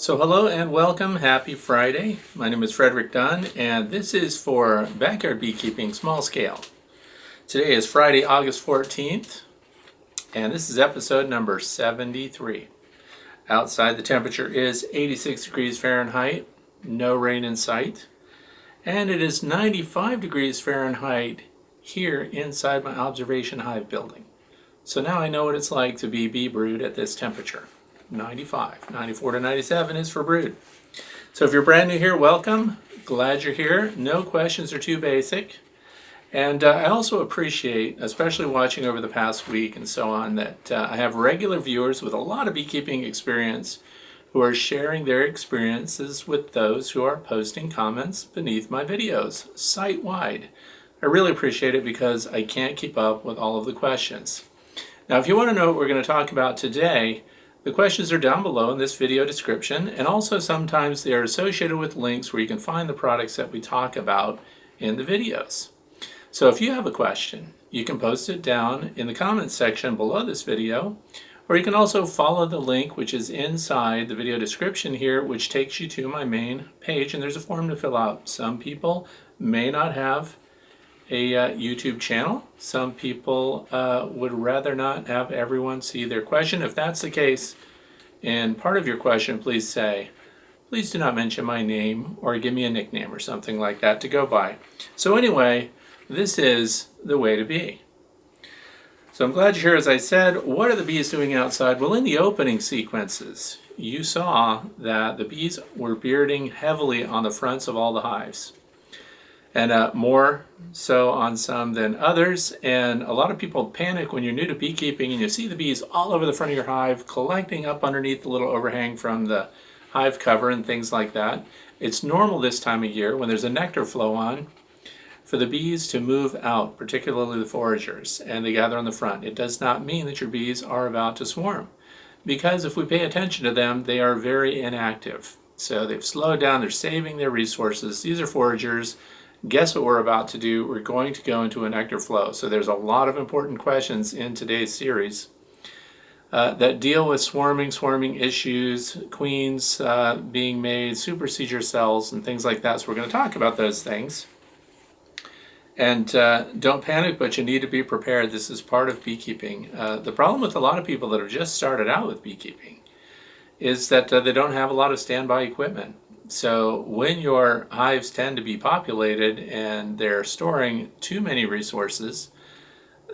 So hello and welcome. Happy Friday. My name is Frederick Dunn and this is for Backyard Beekeeping Small Scale. Today is Friday, August 14th and this is episode number 73. Outside the temperature is 86 degrees Fahrenheit, no rain in sight, and it is 95 degrees Fahrenheit here inside my observation hive building. So now I know what it's like to be bee brood at this temperature. 95. 94 to 97 is for brood. So if you're brand new here, welcome. Glad you're here. No questions are too basic. And I also appreciate, especially watching over the past week and so on, that I have regular viewers with a lot of beekeeping experience who are sharing their experiences with those who are posting comments beneath my videos, site-wide. I really appreciate it because I can't keep up with all of the questions. Now, if you want to know what we're going to talk about today, the questions are down below in this video description, and also sometimes they are associated with links where you can find the products that we talk about in the videos. So if you have a question, you can post it down in the comments section below this video, or you can also follow the link which is inside the video description here, which takes you to my main page, and there's a form to fill out. Some people may not have a YouTube channel. Some people would rather not have everyone see their question. If that's the case, in part of your question, please say, please do not mention my name or give me a nickname or something like that to go by. So anyway, this is the way to be. So I'm glad you're here. As I said, what are the bees doing outside? Well, in the opening sequences, you saw that the bees were bearding heavily on the fronts of all the hives. And more so on some than others. And a lot of people panic when you're new to beekeeping and you see the bees all over the front of your hive collecting up underneath the little overhang from the hive cover and things like that. It's normal this time of year when there's a nectar flow on for the bees to move out, particularly the foragers, and they gather on the front. It does not mean that your bees are about to swarm, because if we pay attention to them, they are very inactive. So they've slowed down, they're saving their resources. These are foragers. Guess what we're about to do? We're going to go into a nectar flow. So there's a lot of important questions in today's series that deal with swarming issues, queens being made, super seizure cells, and things like that. So we're going to talk about those things. And don't panic, but you need to be prepared. This is part of beekeeping. The problem with a lot of people that have just started out with beekeeping is that they don't have a lot of standby equipment. So when your hives tend to be populated and they're storing too many resources,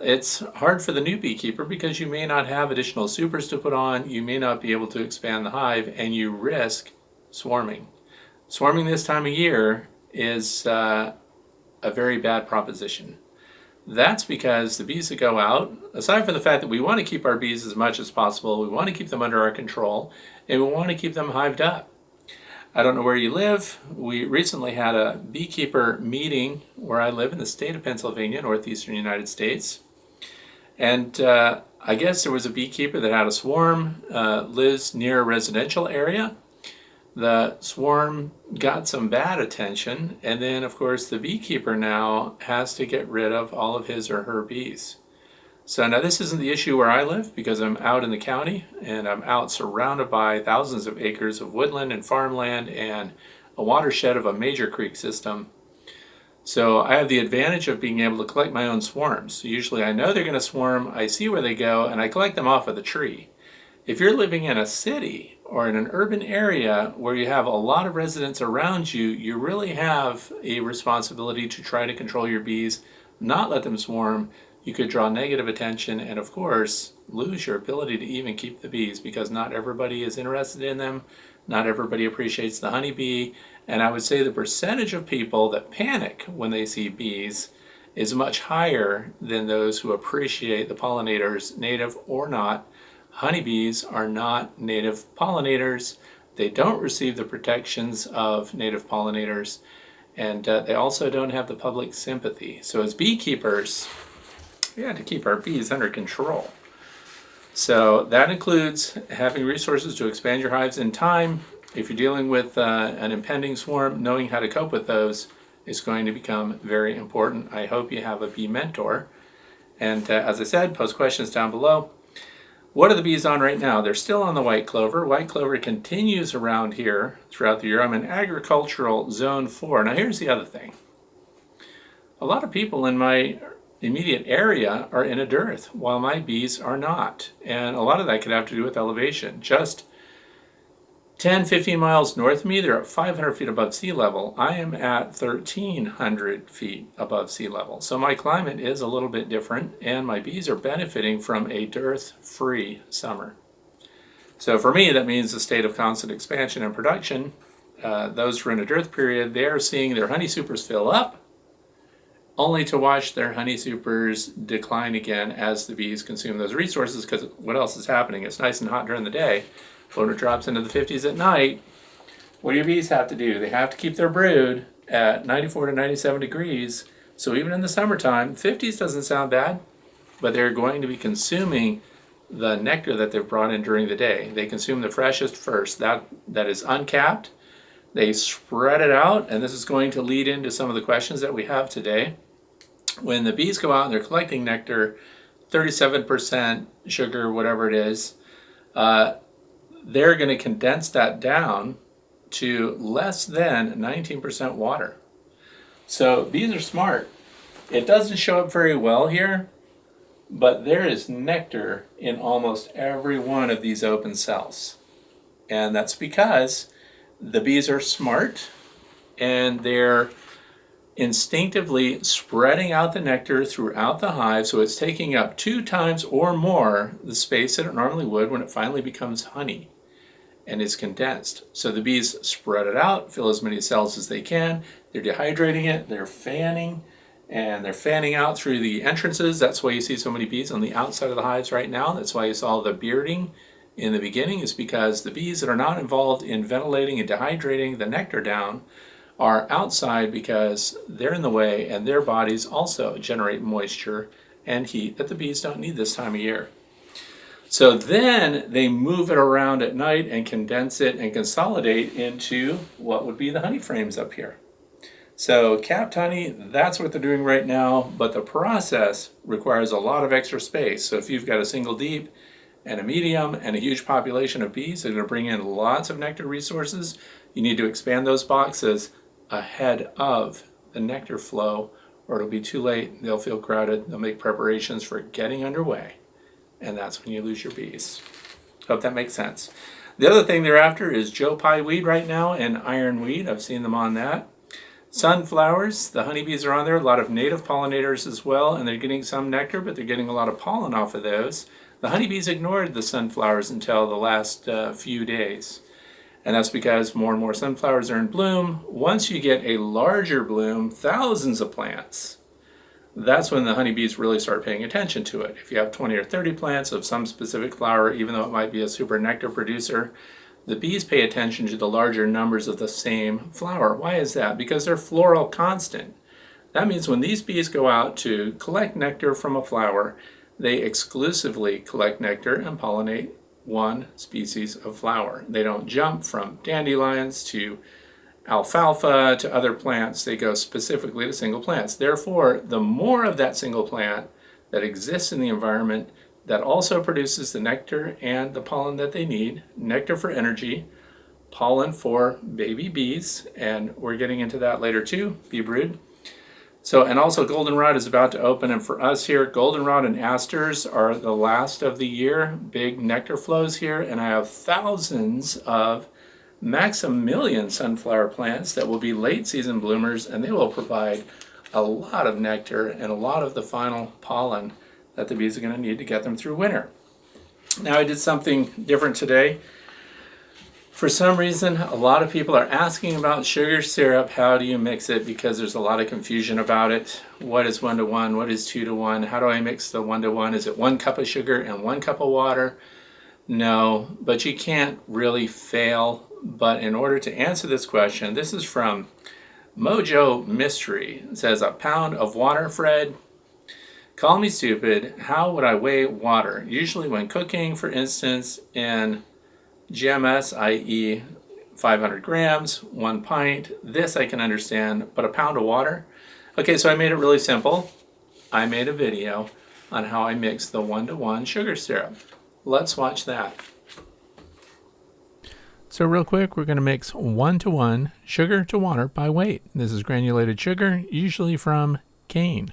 it's hard for the new beekeeper because you may not have additional supers to put on, you may not be able to expand the hive, and you risk swarming. Swarming this time of year is a very bad proposition. That's because the bees that go out, aside from the fact that we want to keep our bees as much as possible, we want to keep them under our control, and we want to keep them hived up. I don't know where you live. We recently had a beekeeper meeting where I live in the state of Pennsylvania, northeastern United States. And I guess there was a beekeeper that had a swarm, lives near a residential area. The swarm got some bad attention, and then of course the beekeeper now has to get rid of all of his or her bees. So now this isn't the issue where I live because I'm out in the county and I'm out surrounded by thousands of acres of woodland and farmland and a watershed of a major creek system. So I have the advantage of being able to collect my own swarms. So usually I know they're going to swarm, I see where they go, and I collect them off of the tree. If you're living in a city or in an urban area where you have a lot of residents around you, you really have a responsibility to try to control your bees, not let them swarm. You could draw negative attention and, of course, lose your ability to even keep the bees because not everybody is interested in them. Not everybody appreciates the honeybee. And I would say the percentage of people that panic when they see bees is much higher than those who appreciate the pollinators, native or not. Honeybees are not native pollinators. They don't receive the protections of native pollinators. And they also don't have the public sympathy. So as beekeepers, we had to keep our bees under control. So that includes having resources to expand your hives in time. If you're dealing with an impending swarm, knowing how to cope with those is going to become very important. I hope you have a bee mentor. And as I said, post questions down below. What are the bees on right now? They're still on the white clover. White clover continues around here throughout the year. I'm in agricultural zone 4. Now here's the other thing. A lot of people in my immediate area are in a dearth while my bees are not. And a lot of that could have to do with elevation. Just 10, 15 miles north of me, they're at 500 feet above sea level. I am at 1,300 feet above sea level. So my climate is a little bit different, and my bees are benefiting from a dearth-free summer. So for me, that means a state of constant expansion and production. Those who are in a dearth period, they are seeing their honey supers fill up, only to watch their honey supers decline again as the bees consume those resources, because what else is happening? It's nice and hot during the day. When it drops into the 50s at night, what do your bees have to do? They have to keep their brood at 94 to 97 degrees. So even in the summertime, 50s doesn't sound bad, but they're going to be consuming the nectar that they've brought in during the day. They consume the freshest first. That is uncapped. They spread it out, and this is going to lead into some of the questions that we have today. When the bees go out and they're collecting nectar, 37% sugar, whatever it is, they're going to condense that down to less than 19% water. So bees are smart. It doesn't show up very well here, but there is nectar in almost every one of these open cells. And that's because the bees are smart and they're instinctively spreading out the nectar throughout the hive, so it's taking up 2 times or more the space that it normally would when it finally becomes honey and is condensed. So the bees spread it out, fill as many cells as they can, they're dehydrating it, they're fanning, and they're fanning out through the entrances. That's why you see so many bees on the outside of the hives right now. That's why you saw the bearding in the beginning, is because the bees that are not involved in ventilating and dehydrating the nectar down are outside because they're in the way, and their bodies also generate moisture and heat that the bees don't need this time of year. So then they move it around at night and condense it and consolidate into what would be the honey frames up here. So capped honey, that's what they're doing right now, but the process requires a lot of extra space. So if you've got a single deep and a medium and a huge population of bees that are going to bring in lots of nectar resources, you need to expand those boxes ahead of the nectar flow, or it'll be too late. They'll feel crowded. They'll make preparations for getting underway, and that's when you lose your bees. Hope that makes sense. The other thing they're after is Joe Pye weed right now and ironweed. I've seen them on that. Sunflowers, the honeybees are on there. A lot of native pollinators as well, and they're getting some nectar, but they're getting a lot of pollen off of those. The honeybees ignored the sunflowers until the last few days. And that's because more and more sunflowers are in bloom. Once you get a larger bloom, thousands of plants, that's when the honeybees really start paying attention to it. If you have 20 or 30 plants of some specific flower, even though it might be a super nectar producer, the bees pay attention to the larger numbers of the same flower. Why is that? Because they're floral constant. That means when these bees go out to collect nectar from a flower, they exclusively collect nectar and pollinate one species of flower. They don't jump from dandelions to alfalfa to other plants. They go specifically to single plants. Therefore, the more of that single plant that exists in the environment that also produces the nectar and the pollen that they need, nectar for energy, pollen for baby bees, and we're getting into that later too, bee brood. So, and also goldenrod is about to open, and for us here, goldenrod and asters are the last of the year, big nectar flows here, and I have thousands of maximilian sunflower plants that will be late season bloomers, and they will provide a lot of nectar and a lot of the final pollen that the bees are going to need to get them through winter. Now, I did something different today. For some reason, a lot of people are asking about sugar syrup. How do you mix it? Because there's a lot of confusion about it. What is 1-to-1? What is 2-to-1? How do I mix the 1-to-1? Is it 1 cup of sugar and 1 cup of water? No, but you can't really fail. But in order to answer this question, this is from Mojo Mystery. It says, a pound of water, Fred. Call me stupid. How would I weigh water? Usually when cooking, for instance, in GMS, i.e. 500 grams, 1 pint. This I can understand, but a pound of water? Okay, so I made it really simple. I made a video on how I mix the 1-to-1 sugar syrup. Let's watch that. So real quick, we're going to mix 1-to-1 sugar to water by weight. This is granulated sugar, usually from cane.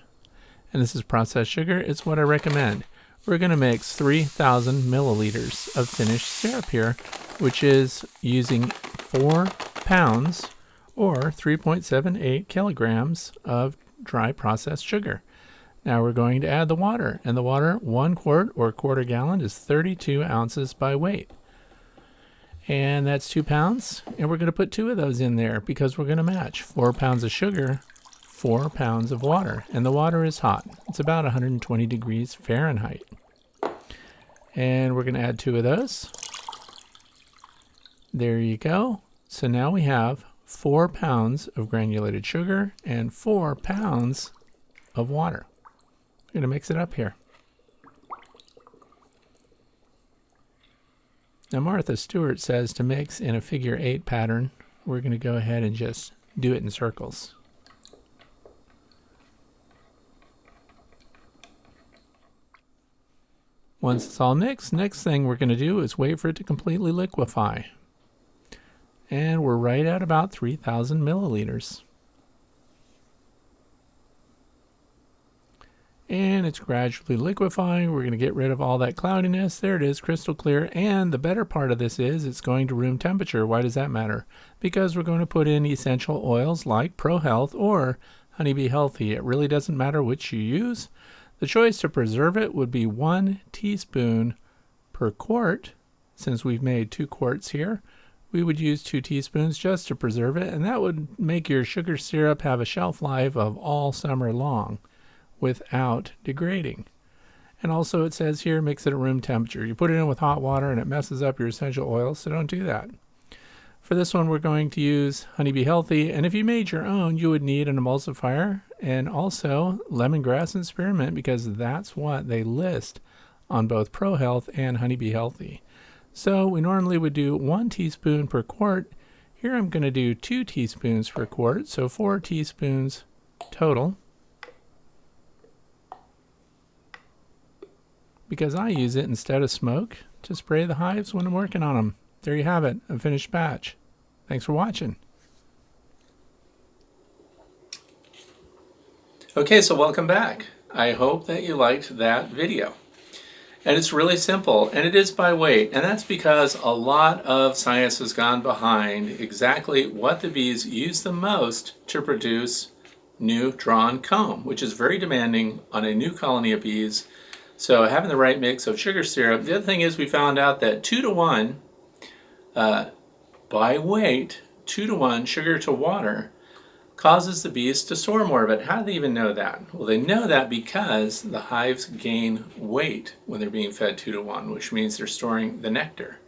And this is processed sugar. It's what I recommend. We're going to mix 3,000 milliliters of finished syrup here, which is using 4 pounds or 3.78 kilograms of dry processed sugar. Now we're going to add the water, and the water, 1 quart or quarter gallon, is 32 ounces by weight. And that's 2 pounds, and we're going to put 2 of those in there because we're going to match 4 pounds of sugar, 4 pounds of water, and the water is hot. It's about 120 degrees Fahrenheit. And we're going to add 2 of those. There you go. So now we have 4 pounds of granulated sugar and 4 pounds of water. We're going to mix it up here. Now Martha Stewart says to mix in a figure 8 pattern. We're going to go ahead and just do it in circles. Once it's all mixed, next thing we're going to do is wait for it to completely liquefy. And we're right at about 3,000 milliliters. And it's gradually liquefying. We're going to get rid of all that cloudiness. There it is, crystal clear. And the better part of this is it's going to room temperature. Why does that matter? Because we're going to put in essential oils like Pro Health or Honeybee Healthy. It really doesn't matter which you use. The choice to preserve it would be 1 teaspoon per quart. Since we've made 2 quarts here, we would use 2 teaspoons just to preserve it. And that would make your sugar syrup have a shelf life of all summer long without degrading. And also it says here, mix it at room temperature. You put it in with hot water and it messes up your essential oils, so don't do that. For this one, we're going to use Honeybee Healthy, and if you made your own, you would need an emulsifier and also lemongrass and spearmint, because that's what they list on both Pro Health and Honeybee Healthy. So we normally would do 1 teaspoon per quart. Here I'm going to do 2 teaspoons per quart, so 4 teaspoons total. Because I use it instead of smoke to spray the hives when I'm working on them. There you have it, a finished batch. Thanks for watching. Okay, so welcome back. I hope that you liked that video. And it's really simple, and it is by weight, and that's because a lot of science has gone behind exactly what the bees use the most to produce new drawn comb, which is very demanding on a new colony of bees. So having the right mix of sugar syrup. The other thing is we found out that 2-to-1 by weight, 2-to-1 sugar to water causes the bees to store more of it. How do they even know that? Well, they know that because the hives gain weight when they're being fed 2-to-1, which means they're storing the nectar.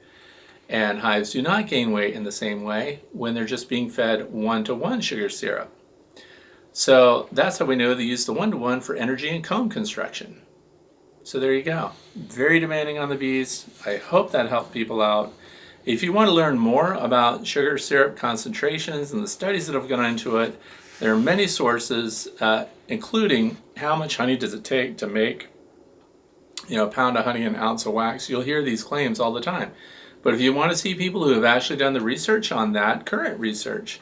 And hives do not gain weight in the same way when they're just being fed 1-to-1 sugar syrup. So that's how we know they use the 1-to-1 for energy and comb construction. So there you go. Very demanding on the bees. I hope that helped people out. If you want to learn more about sugar syrup concentrations and the studies that have gone into it, there are many sources, including how much honey does it take to make, a pound of honey and an ounce of wax. You'll hear these claims all the time. But if you want to see people who have actually done the research on that, current research,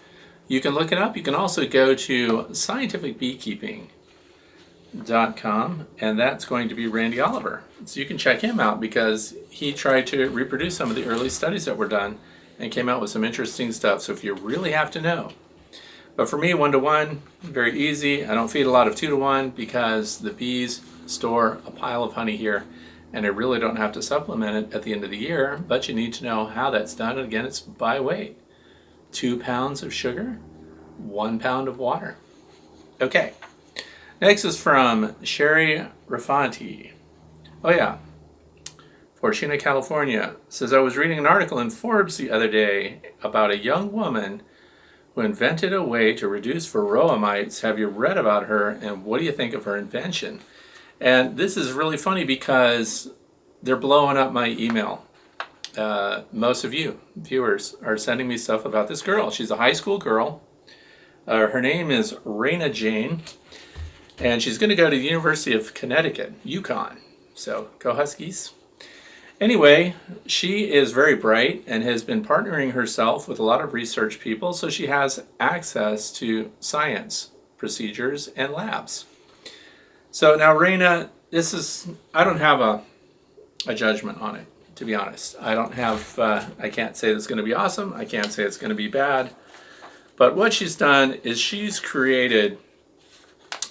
you can look it up. You can also go to scientificbeekeeping.com, and that's going to be Randy Oliver. So you can check him out because he tried to reproduce some of the early studies that were done and came out with some interesting stuff. So if you really have to know. But for me, 1-to-1, very easy. I don't feed a lot of 2-to-1 because the bees store a pile of honey here, and I really don't have to supplement it at the end of the year, but you need to know how that's done. And again, it's by weight. 2 pounds of sugar, 1 pound of water. Okay. Next is from Sherry Rafanti. Oh yeah, Fortuna, California. Says, I was reading an article in Forbes the other day about a young woman who invented a way to reduce varroa mites. Have you read about her, and what do you think of her invention? And this is really funny because they're blowing up my email. Most of you viewers are sending me stuff about this girl. She's a high school girl. Her name is Raina Jane. And she's going to go to the University of Connecticut, UConn. So go Huskies. Anyway, she is very bright and has been partnering herself with a lot of research people, so she has access to science procedures and labs. So now, Raina, I don't have a judgment on it, to be honest. I can't say it's going to be awesome. I can't say it's going to be bad. But what she's done is she's created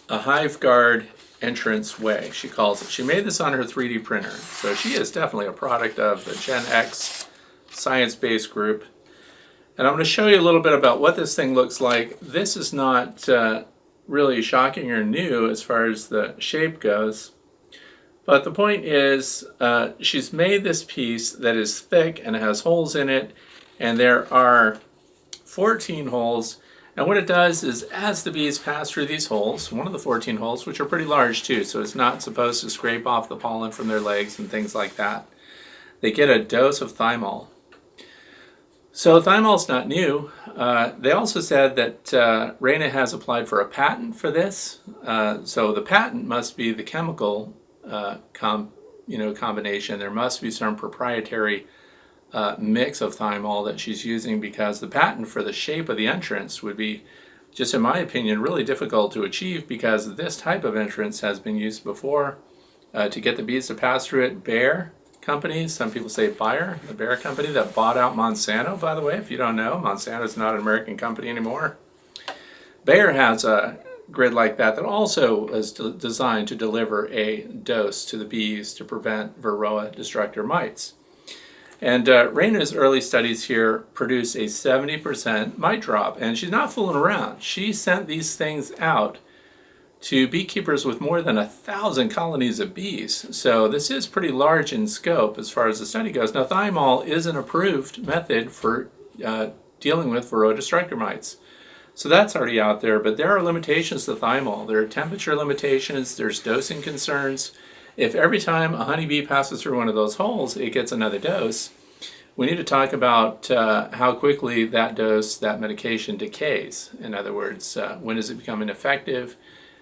a Hive Guard entrance way, she calls it. She made this on her 3D printer. So she is definitely a product of the Gen X science-based group. And I'm going to show you a little bit about what this thing looks like. This is not really shocking or new as far as the shape goes. But the point is, she's made this piece that is thick and it has holes in it. And there are 14 holes. And what it does is, as the bees pass through these holes, one of the 14 holes, which are pretty large too, so it's not supposed to scrape off the pollen from their legs and things like that, they get a dose of thymol. So thymol's not new. They also said that Raina has applied for a patent for this. So the patent must be the chemical combination. There must be some proprietary mix of thymol that she's using, because the patent for the shape of the entrance would be, just in my opinion, really difficult to achieve, because this type of entrance has been used before to get the bees to pass through it. Bayer companies, some people say Bayer, the Bayer company that bought out Monsanto, by the way, if you don't know, Monsanto is not an American company anymore. Bayer has a grid like that also is designed to deliver a dose to the bees to prevent Varroa destructor mites. And Raina's early studies here produce a 70% mite drop, and she's not fooling around. She sent these things out to beekeepers with more than 1,000 colonies of bees. So this is pretty large in scope as far as the study goes. Now, thymol is an approved method for dealing with Varroa destructor mites. So that's already out there, but there are limitations to thymol. There are temperature limitations, there's dosing concerns. If every time a honeybee passes through one of those holes, it gets another dose, we need to talk about how quickly that dose, that medication decays. In other words, when does it become ineffective?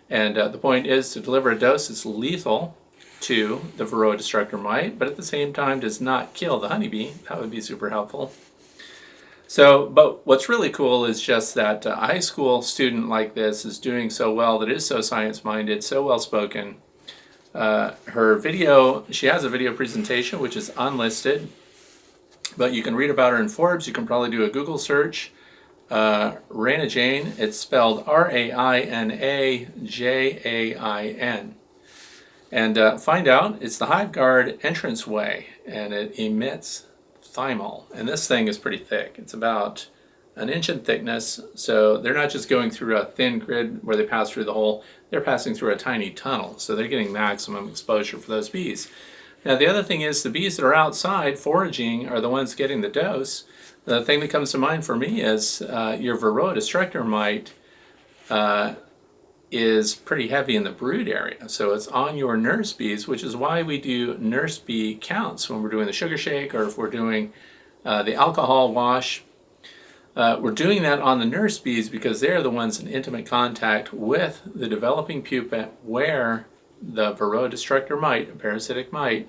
And the point is to deliver a dose that's lethal to the Varroa destructor mite, but at the same time does not kill the honeybee. That would be super helpful. So, but what's really cool is just that a high school student like this is doing so well, that is so science-minded, so well-spoken. Her video, she has a video presentation which is unlisted, but you can read about her in Forbes. You can probably do a Google search. Raina Jain, it's spelled R-A-I-N-A-J-A-I-N. And find out, it's the Hive Guard entrance way, and it emits thymol. And this thing is pretty thick. It's about an inch in thickness, so they're not just going through a thin grid where they pass through the hole, they're passing through a tiny tunnel, so they're getting maximum exposure for those bees. Now the other thing is, the bees that are outside foraging are the ones getting the dose. The thing that comes to mind for me is your Varroa destructor mite is pretty heavy in the brood area, so it's on your nurse bees, which is why we do nurse bee counts when we're doing the sugar shake, or if we're doing the alcohol wash. We're doing that on the nurse bees because they're the ones in intimate contact with the developing pupa where the Varroa destructor mite, a parasitic mite,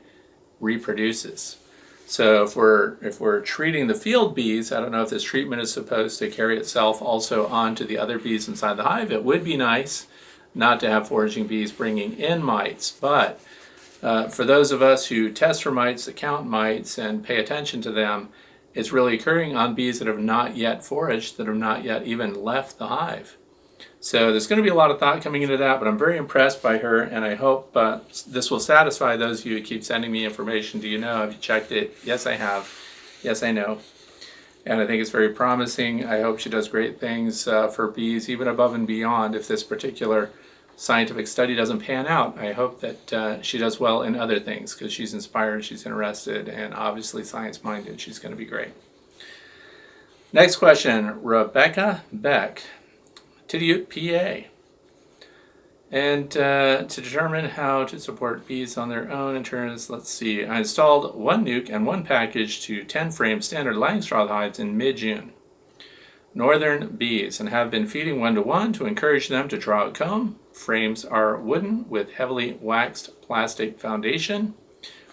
reproduces. So if we're treating the field bees, I don't know if this treatment is supposed to carry itself also onto the other bees inside the hive. It would be nice not to have foraging bees bringing in mites, but for those of us who test for mites, that count mites, and pay attention to them, it's really occurring on bees that have not yet foraged, that have not yet even left the hive. So there's going to be a lot of thought coming into that, but I'm very impressed by her, and I hope this will satisfy those of you who keep sending me information. Do you know? Have you checked it? Yes, I have. Yes, I know. And I think it's very promising. I hope she does great things for bees, even above and beyond. If this particular scientific study doesn't pan out, I hope that she does well in other things, because she's inspired, she's interested, and obviously science-minded. She's going to be great. Next question, Rebecca Beck, Tidioute, PA. And to determine how to support bees on their own in turns, let's see, I installed 1 nuke and 1 package to 10-frame standard Langstroth hives in mid-June. Northern bees, and have been feeding 1-to-1 to encourage them to draw a comb. Frames are wooden with heavily waxed plastic foundation.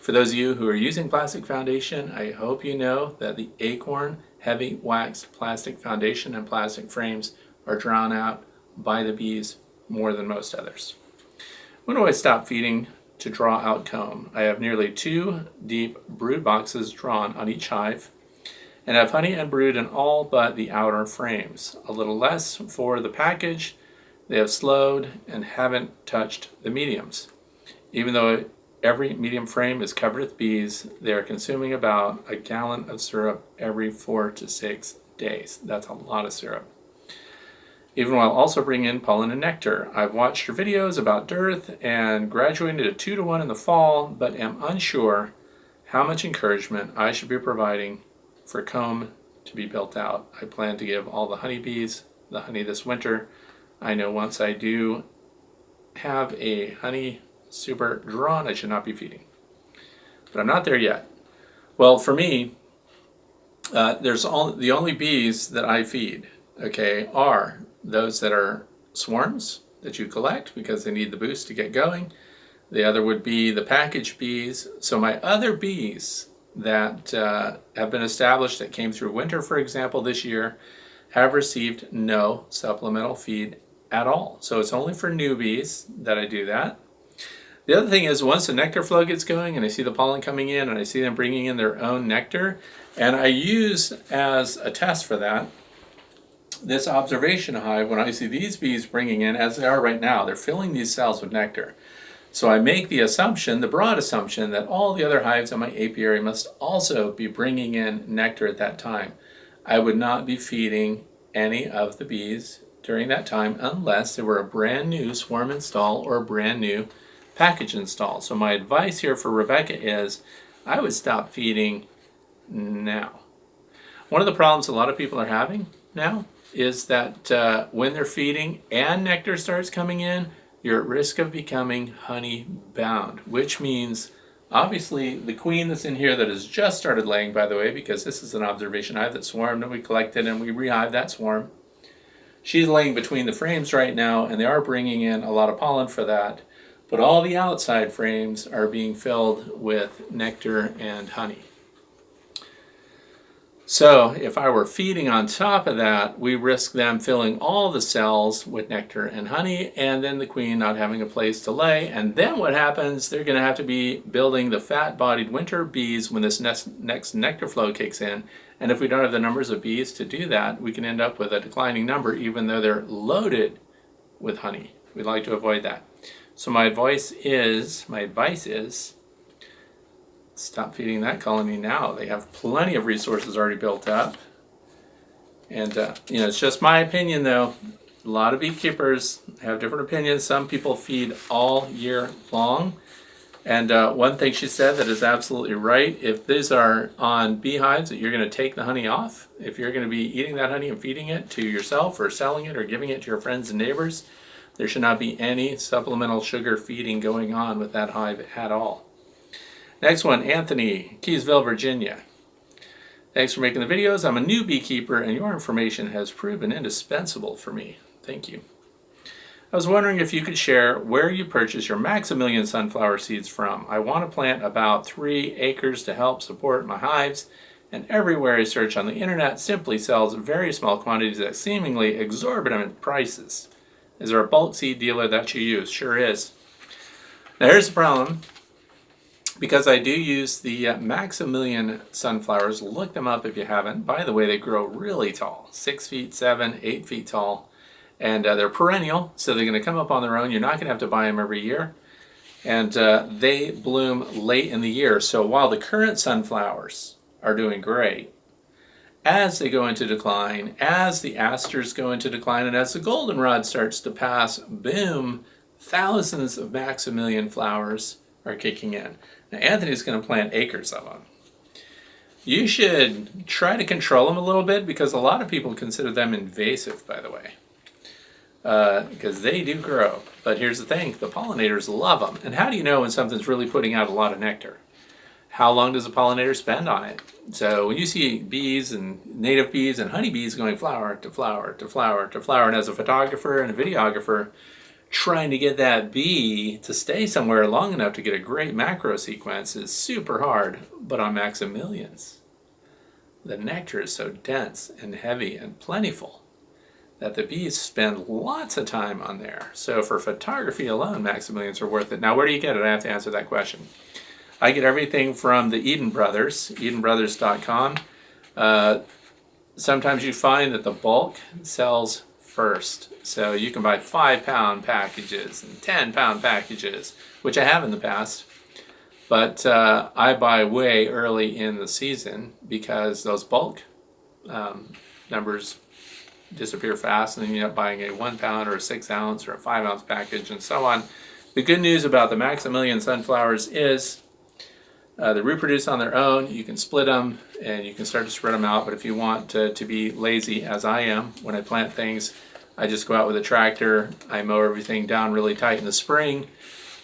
For those of you who are using plastic foundation, I hope you know that the Acorn heavy waxed plastic foundation and plastic frames are drawn out by the bees more than most others. When do I stop feeding to draw out comb? I have nearly 2 deep brood boxes drawn on each hive, and have honey and brood in all but the outer frames. A little less for the package. They have slowed and haven't touched the mediums. Even though every medium frame is covered with bees, they are consuming about a gallon of syrup every 4 to 6 days. That's a lot of syrup. Even while also bringing in pollen and nectar. I've watched your videos about dearth and graduated to 2 to 1 in the fall, but am unsure how much encouragement I should be providing for comb to be built out. I plan to give all the honeybees the honey this winter. I know once I do have a honey super drawn, I should not be feeding. But I'm not there yet. Well, for me, the only bees that I feed, okay, are those that are swarms that you collect because they need the boost to get going. The other would be the package bees. So my other bees that have been established that came through winter, for example, this year, have received no supplemental feed at all. So it's only for newbies that I do that. The other thing is, once the nectar flow gets going and I see the pollen coming in and I see them bringing in their own nectar, and I use as a test for that this observation hive. When I see these bees bringing in, as they are right now, they're filling these cells with nectar. So I make the assumption, the broad assumption, that all the other hives in my apiary must also be bringing in nectar at that time. I would not be feeding any of the bees during that time unless they were a brand new swarm install or a brand new package install. So my advice here for Rebecca is I would stop feeding now. One of the problems a lot of people are having now is that when they're feeding and nectar starts coming in, you're at risk of becoming honey bound, which means obviously the queen that's in here that has just started laying, by the way, because this is an observation hive that swarmed and we collected and we rehived that swarm. She's laying between the frames right now, and they are bringing in a lot of pollen for that, but all the outside frames are being filled with nectar and honey. So if I were feeding on top of that, we risk them filling all the cells with nectar and honey, and then the queen not having a place to lay. And then what happens, they're going to have to be building the fat-bodied winter bees when this next nectar flow kicks in. And if we don't have the numbers of bees to do that, we can end up with a declining number even though they're loaded with honey. We'd like to avoid that. So my advice is, stop feeding that colony now. They have plenty of resources already built up. And, it's just my opinion, though. A lot of beekeepers have different opinions. Some people feed all year long. And one thing she said that is absolutely right, if these are on beehives that you're going to take the honey off, if you're going to be eating that honey and feeding it to yourself or selling it or giving it to your friends and neighbors, there should not be any supplemental sugar feeding going on with that hive at all. Next one, Anthony, Keysville, Virginia. Thanks for making the videos. I'm a new beekeeper and your information has proven indispensable for me. Thank you. I was wondering if you could share where you purchase your Maximilian sunflower seeds from. I want to plant about 3 acres to help support my hives, and everywhere I search on the internet simply sells very small quantities at seemingly exorbitant prices. Is there a bulk seed dealer that you use? Sure is. Now here's the problem. Because I do use the Maximilian sunflowers, look them up if you haven't. By the way, they grow really tall, 6 feet, 7, 8 feet tall. And they're perennial, so they're going to come up on their own. You're not going to have to buy them every year. And they bloom late in the year. So while the current sunflowers are doing great, as they go into decline, as the asters go into decline, and as the goldenrod starts to pass, boom, thousands of Maximilian flowers are kicking in. Now, Anthony's going to plant acres of them. You should try to control them a little bit because a lot of people consider them invasive, by the way, because they do grow. But here's the thing, the pollinators love them. And how do you know when something's really putting out a lot of nectar? How long does a pollinator spend on it? So when you see bees and native bees and honeybees going flower to flower to flower to flower, and as a photographer and a videographer, trying to get that bee to stay somewhere long enough to get a great macro sequence is super hard. But on Maximilians, the nectar is so dense and heavy and plentiful that the bees spend lots of time on there. So for photography alone, Maximilians are worth it. Now, where do you get it? I have to answer that question. I get everything from the Eden Brothers, EdenBrothers.com. Sometimes you find that the bulk sells first. So you can buy 5-pound packages and 10-pound packages, which I have in the past. But I buy way early in the season because those bulk numbers disappear fast, and then you end up buying a 1-pound or a 6-ounce or a 5-ounce package and so on. The good news about the Maximilian sunflowers is they reproduce on their own. You can split them and you can start to spread them out, but if you want to be lazy, as I am, when I plant things, I just go out with a tractor, I mow everything down really tight in the spring,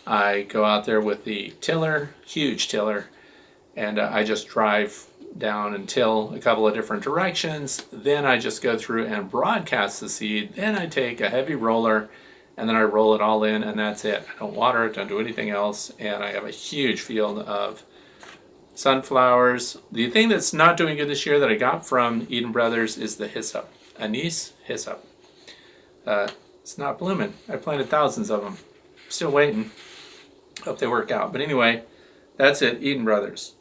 I go out there with the tiller, huge tiller, and I just drive down and till a couple of different directions. Then I just go through and broadcast the seed. Then I take a heavy roller and then I roll it all in, and that's it. I don't water it, don't do anything else, and I have a huge field of sunflowers. The thing that's not doing good this year that I got from Eden Brothers is the hyssop, anise hyssop. It's not blooming. I planted thousands of them. Still waiting. Hope they work out. But anyway, that's it, Eden Brothers.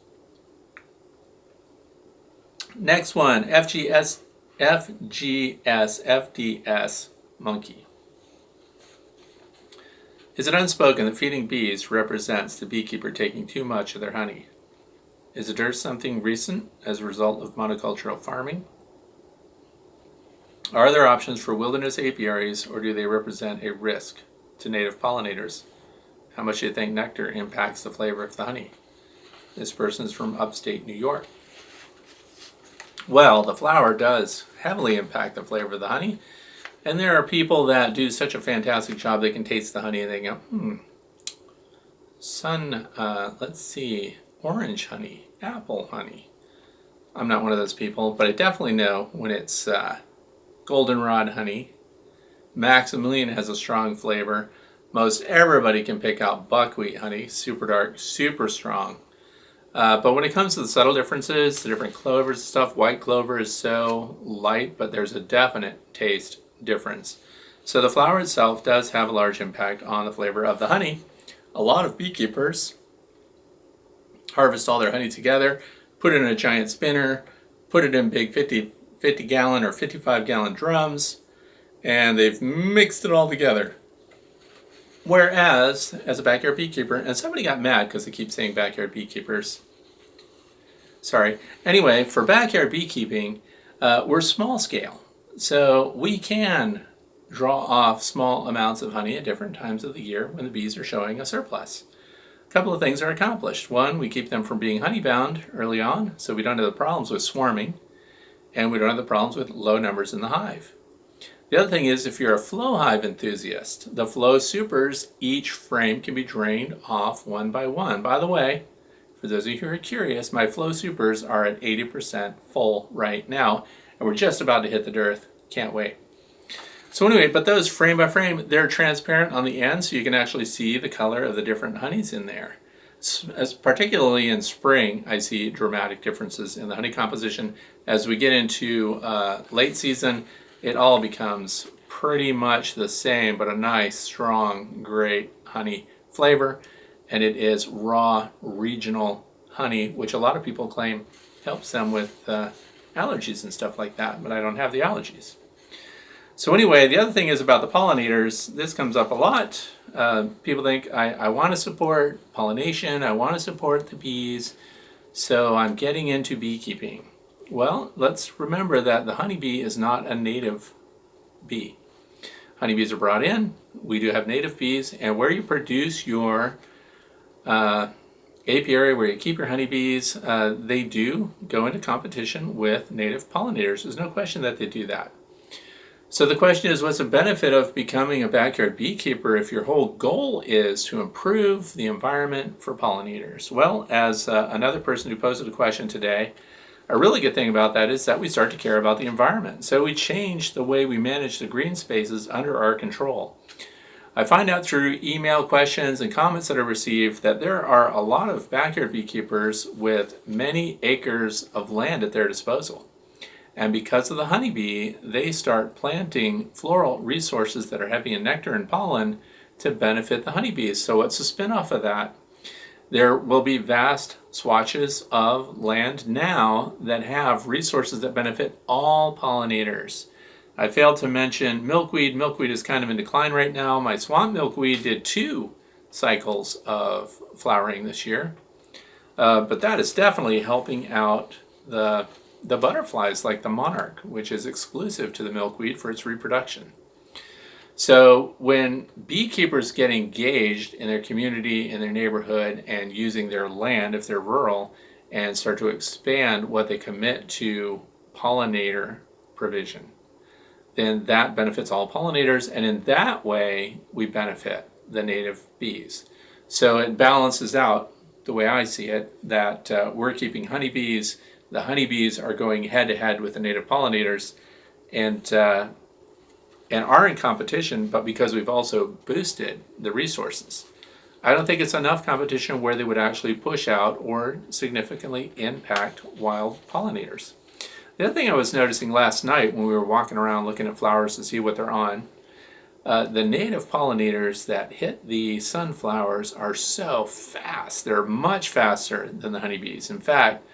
Next one, FGS monkey. Is it unspoken that feeding bees represents the beekeeper taking too much of their honey? Is there something recent as a result of monocultural farming? Are there options for wilderness apiaries, or do they represent a risk to native pollinators? How much do you think nectar impacts the flavor of the honey? This person is from upstate New York. Well, the flower does heavily impact the flavor of the honey, and there are people that do such a fantastic job they can taste the honey and they go, let's see, orange honey, apple honey. I'm not one of those people, but I definitely know when it's goldenrod honey. Maximilian has a strong flavor. Most everybody can pick out buckwheat honey, super dark, super strong. But when it comes to the subtle differences, the different clovers and stuff, white clover is so light, but there's a definite taste difference. So the flower itself does have a large impact on the flavor of the honey. A lot of beekeepers harvest all their honey together, put it in a giant spinner, put it in big 50 gallon or 55 gallon drums, and they've mixed it all together. Whereas, as a backyard beekeeper, and somebody got mad because I keep saying backyard beekeepers. Sorry. Anyway, for backyard beekeeping, we're small scale. So we can draw off small amounts of honey at different times of the year when the bees are showing a surplus. A couple of things are accomplished. One, we keep them from being honey bound early on, so we don't have the problems with swarming, and we don't have the problems with low numbers in the hive. The other thing is, if you're a flow hive enthusiast, the flow supers, each frame can be drained off one by one. By the way, for those of you who are curious, my flow supers are at 80% full right now, and we're just about to hit the dearth. Can't wait. So anyway, but those frame by frame, they're transparent on the end, so you can actually see the color of the different honeys in there. As particularly in spring, I see dramatic differences in the honey composition. As we get into late season, it all becomes pretty much the same, but a nice, strong, great honey flavor. And it is raw, regional honey, which a lot of people claim helps them with allergies and stuff like that, but I don't have the allergies. So anyway, the other thing is about the pollinators. This comes up a lot. People think, I want to support pollination, I want to support the bees, so I'm getting into beekeeping. Well, let's remember that the honeybee is not a native bee. Honeybees are brought in. We do have native bees, and where you produce your apiary, where you keep your honeybees, they do go into competition with native pollinators. There's no question that they do that. So the question is, what's the benefit of becoming a backyard beekeeper if your whole goal is to improve the environment for pollinators? Well, as another person who posted a question today, a really good thing about that is that we start to care about the environment. So we change the way we manage the green spaces under our control. I find out through email questions and comments that I receive that there are a lot of backyard beekeepers with many acres of land at their disposal. And because of the honeybee, they start planting floral resources that are heavy in nectar and pollen to benefit the honeybees. So what's the spin-off of that? There will be vast swatches of land now that have resources that benefit all pollinators. I failed to mention milkweed. Milkweed is kind of in decline right now. My swamp milkweed did 2 cycles of flowering this year. But that is definitely helping out the butterflies like the monarch, which is exclusive to the milkweed for its reproduction. So when beekeepers get engaged in their community, in their neighborhood, and using their land, if they're rural, and start to expand what they commit to pollinator provision, then that benefits all pollinators, and in that way we benefit the native bees. So it balances out, the way I see it, that we're keeping honeybees, the honeybees are going head to head with the native pollinators, and are in competition, but because we've also boosted the resources. I don't think it's enough competition where they would actually push out or significantly impact wild pollinators. The other thing I was noticing last night when we were walking around looking at flowers to see what they're on, the native pollinators that hit the sunflowers are so fast. They're much faster than the honeybees. In fact,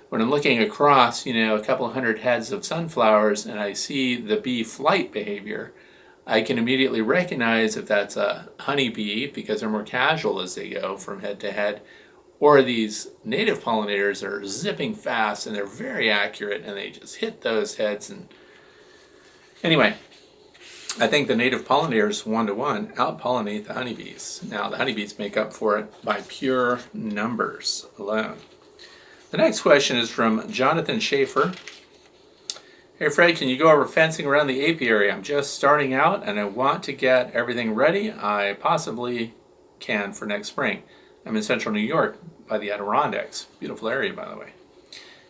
when I'm looking across, a couple hundred heads of sunflowers and I see the bee flight behavior, I can immediately recognize if that's a honeybee because they're more casual as they go from head to head, or these native pollinators are zipping fast and they're very accurate and they just hit those heads. And anyway, I think the native pollinators 1-to-1 out-pollinate the honeybees. Now the honeybees make up for it by pure numbers alone. The next question is from Jonathan Schaefer. Hey Fred, can you go over fencing around the apiary? I'm just starting out and I want to get everything ready I possibly can for next spring. I'm in central New York by the Adirondacks. Beautiful area, by the way.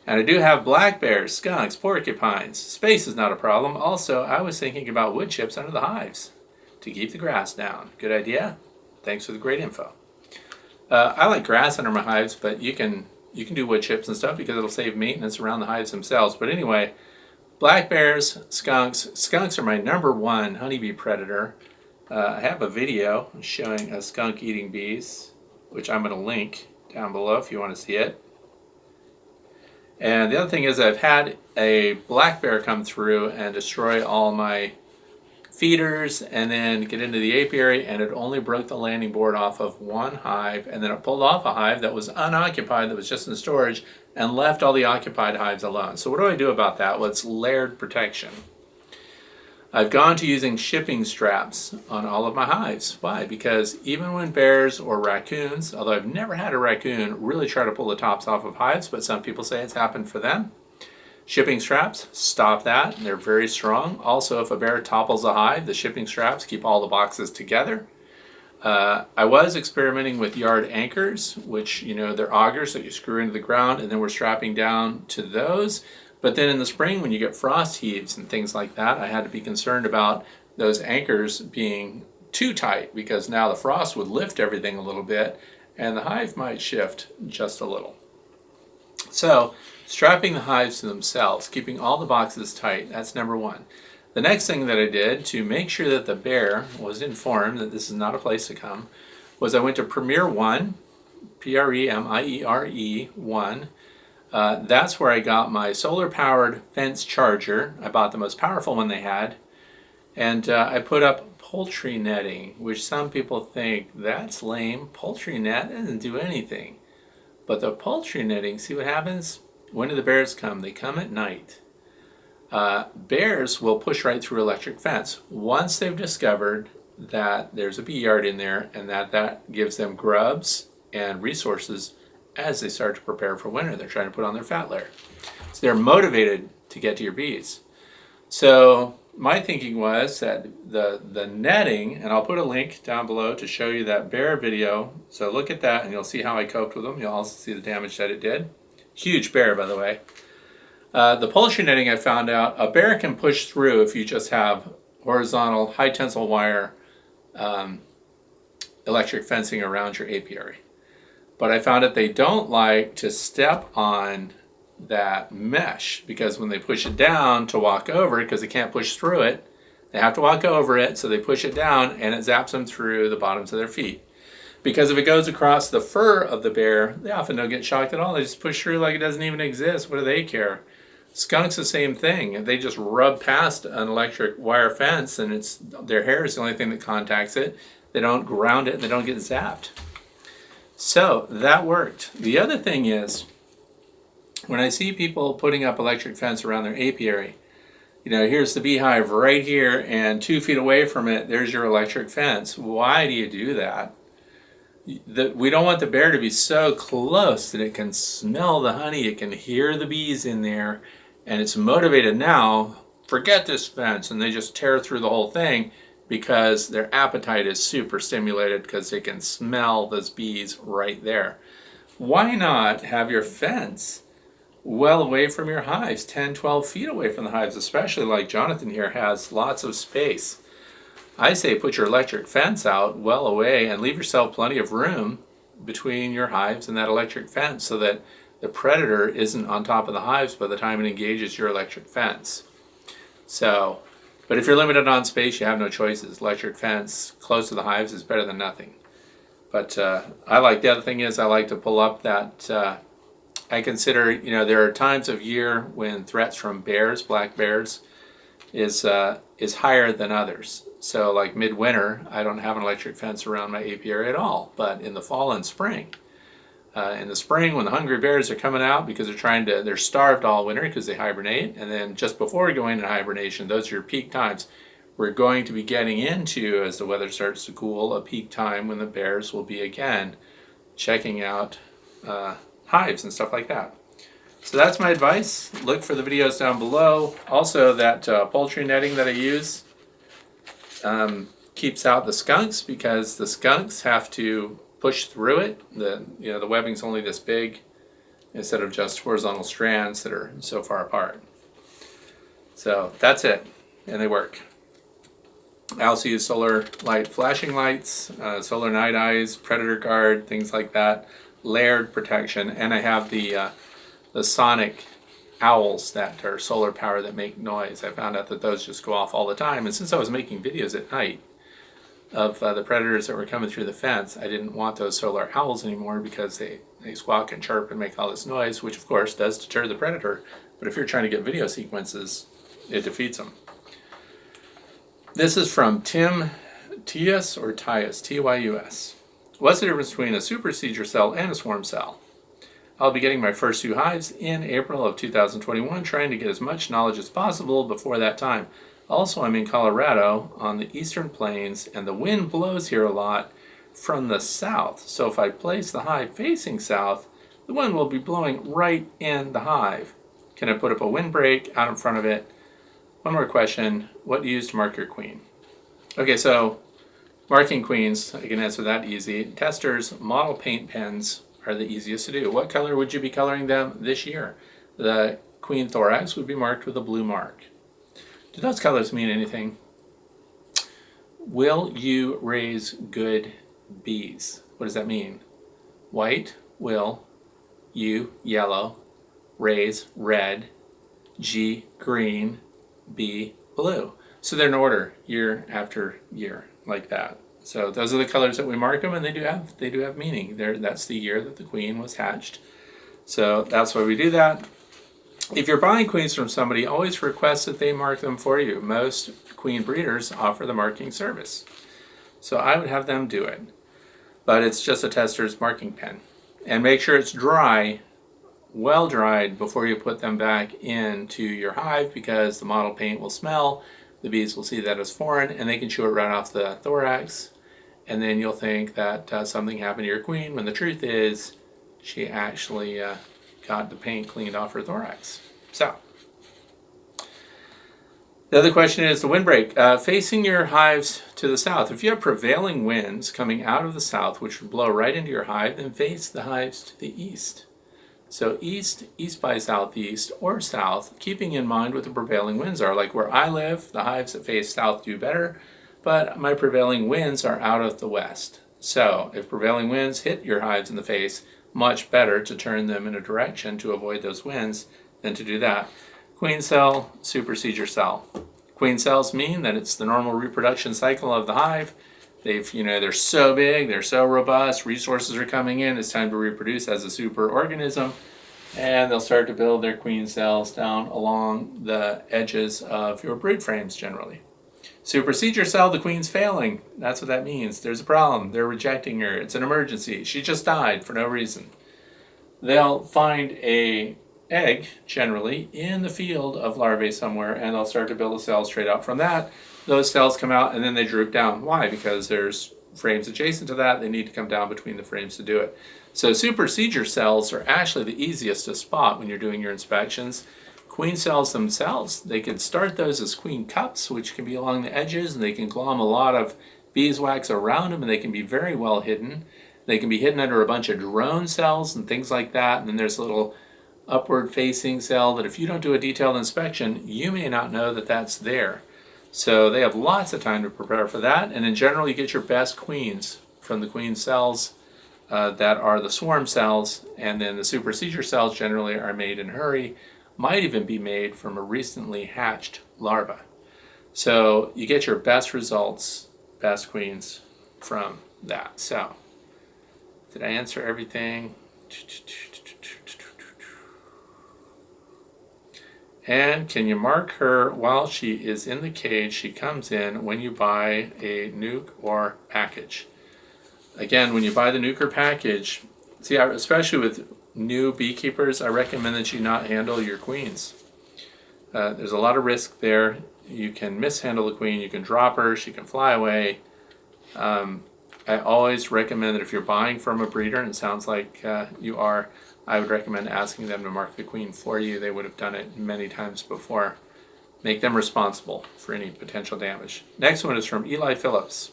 And I do have black bears, skunks, porcupines. Space is not a problem. Also, I was thinking about wood chips under the hives to keep the grass down. Good idea? Thanks for the great info. I like grass under my hives, but you can do wood chips and stuff because it'll save maintenance around the hives themselves. But anyway, black bears, skunks. Skunks are my #1 honeybee predator. I have a video showing a skunk eating bees, which I'm going to link down below if you want to see it. And the other thing is I've had a black bear come through and destroy all my feeders and then get into the apiary, and it only broke the landing board off of 1 hive, and then it pulled off a hive that was unoccupied, that was just in storage, and left all the occupied hives alone. So what do I do about that? Well, it's layered protection. I've gone to using shipping straps on all of my hives. Why? Because even when bears or raccoons, although I've never had a raccoon really try to pull the tops off of hives, but some people say it's happened for them, shipping straps stop that, and they're very strong. Also, if a bear topples a hive, the shipping straps keep all the boxes together. I was experimenting with yard anchors, which, they're augers that you screw into the ground, and then we're strapping down to those. But then in the spring, when you get frost heaves and things like that, I had to be concerned about those anchors being too tight, because now the frost would lift everything a little bit, and the hive might shift just a little. So, strapping the hives to themselves, keeping all the boxes tight, that's #1. The next thing that I did to make sure that the bear was informed that this is not a place to come was I went to Premier 1, Premiere 1. That's where I got my solar-powered fence charger. I bought the most powerful one they had. And I put up poultry netting, which some people think, that's lame. Poultry net doesn't do anything. But the poultry netting, see what happens? When do the bears come? They come at night. Bears will push right through electric fence once they've discovered that there's a bee yard in there, and that gives them grubs and resources as they start to prepare for winter. They're trying to put on their fat layer. So they're motivated to get to your bees. So my thinking was that the netting, and I'll put a link down below to show you that bear video. So look at that and you'll see how I coped with them. You'll also see the damage that it did. Huge bear, by the way. The poultry netting, I found out, a bear can push through if you just have horizontal high tensile wire electric fencing around your apiary. But I found that they don't like to step on that mesh, because when they push it down to walk over, because they can't push through it, they have to walk over it, so they push it down and it zaps them through the bottoms of their feet. Because if it goes across the fur of the bear, they often don't get shocked at all. They just push through like it doesn't even exist. What do they care? Skunks the same thing. They just rub past an electric wire fence and it's their hair is the only thing that contacts it. They don't ground it and they don't get zapped. So that worked. The other thing is, when I see people putting up electric fence around their apiary, here's the beehive right here, and 2 feet away from it, there's your electric fence. Why do you do that? We don't want the bear to be so close that it can smell the honey, it can hear the bees in there, and it's motivated now, forget this fence, and they just tear through the whole thing because their appetite is super stimulated because they can smell those bees right there. Why not have your fence well away from your hives, 10, 12 feet away from the hives, especially like Jonathan here has lots of space. I say put your electric fence out well away and leave yourself plenty of room between your hives and that electric fence so that the predator isn't on top of the hives by the time it engages your electric fence. But if you're limited on space, you have no choices. Electric fence close to the hives is better than nothing. But the other thing is I like to pull up that I consider, there are times of year when threats from bears, black bears, is higher than others. So like midwinter, I don't have an electric fence around my apiary at all. But in the fall and spring, in the spring when the hungry bears are coming out because they're starved all winter because they hibernate, and then just before going into hibernation, those are your peak times. We're going to be getting into, as the weather starts to cool, a peak time when the bears will be again checking out hives and stuff like that. So that's my advice. Look for the videos down below. Also, that poultry netting that I use keeps out the skunks, because the skunks have to push through it. The webbing's only this big instead of just horizontal strands that are so far apart. So that's it, and they work. I also use solar light flashing lights, solar night eyes, predator guard, things like that, layered protection, and I have the sonic owls that are solar power that make noise. I found out that those just go off all the time, and since I was making videos at night of the predators that were coming through the fence, I didn't want those solar owls anymore because they squawk and chirp and make all this noise, which of course does deter the predator, but if you're trying to get video sequences, it defeats them. This is from Tim Tyus, or Tyus, T-Y-U-S. What's the difference between a super seizure cell and a swarm cell? I'll be getting my first 2 hives in April of 2021, trying to get as much knowledge as possible before that time. Also, I'm in Colorado on the eastern plains, and the wind blows here a lot from the south. So if I place the hive facing south, the wind will be blowing right in the hive. Can I put up a windbreak out in front of it? One more question. What do you use to mark your queen? Okay, so marking queens, I can answer that easy. Testers, model paint pens are the easiest to do. What color would you be coloring them this year? The queen thorax would be marked with a blue mark. Do those colors mean anything? Will you raise good bees? What does that mean? White, will, U, yellow, raise, red, G, green, B, blue. So they're in order, year after year, like that. So those are the colors that we mark them, and they do have meaning. That's the year that the queen was hatched. So that's why we do that. If you're buying queens from somebody, always request that they mark them for you. Most queen breeders offer the marking service. So I would have them do it. But it's just a tester's marking pen. And make sure it's dry, well dried, before you put them back into your hive, because the model paint will smell, the bees will see that as foreign, and they can chew it right off the thorax. And then you'll think that something happened to your queen, when the truth is she actually got the paint cleaned off her thorax. So, the other question is the windbreak. Facing your hives to the south. If you have prevailing winds coming out of the south, which would blow right into your hive, then face the hives to the east. So east by southeast, or south, keeping in mind what the prevailing winds are. Like where I live, the hives that face south do better. but my prevailing winds are out of the west. So if prevailing winds hit your hives in the face, much better to turn them in a direction to avoid those winds than to do that. Queen cell, super seizure cell. Queen cells mean that it's the normal reproduction cycle of the hive. They're so big, they're so robust, resources are coming in, it's time to reproduce as a super organism, and they'll start to build their queen cells down along the edges of your brood frames generally. Super seizure cell, the queen's failing. That's what that means. There's a problem. They're rejecting her. It's an emergency. She just died for no reason. They'll find a egg, generally, in the field of larvae somewhere, and they'll start to build a cell straight out from that. Those cells come out, and then they droop down. Why? Because there's frames adjacent to that. They need to come down between the frames to do it. So super seizure cells are actually the easiest to spot when you're doing your inspections. Queen cells themselves, they can start those as queen cups, which can be along the edges, and they can glom a lot of beeswax around them, and they can be very well hidden. They can be hidden under a bunch of drone cells and things like that, and then there's a little upward facing cell that if you don't do a detailed inspection, you may not know that that's there. So they have lots of time to prepare for that, and in general you get your best queens from the queen cells that are the swarm cells, and then the super seizure cells generally are made in a hurry, might even be made from a recently hatched larva. So you get your best results, best queens from that. So, did I answer everything? And can you mark her while she is in the cage she comes in when you buy a nuke or package? Again, when you buy the nuke or package, see, especially with new beekeepers, I recommend that you not handle your queens. There's a lot of risk there. You can mishandle the queen, you can drop her, she can fly away. I always recommend that if you're buying from a breeder, and it sounds like you are, I would recommend asking them to mark the queen for you. They would have done it many times before. Make them responsible for any potential damage. Next one is from Eli Phillips.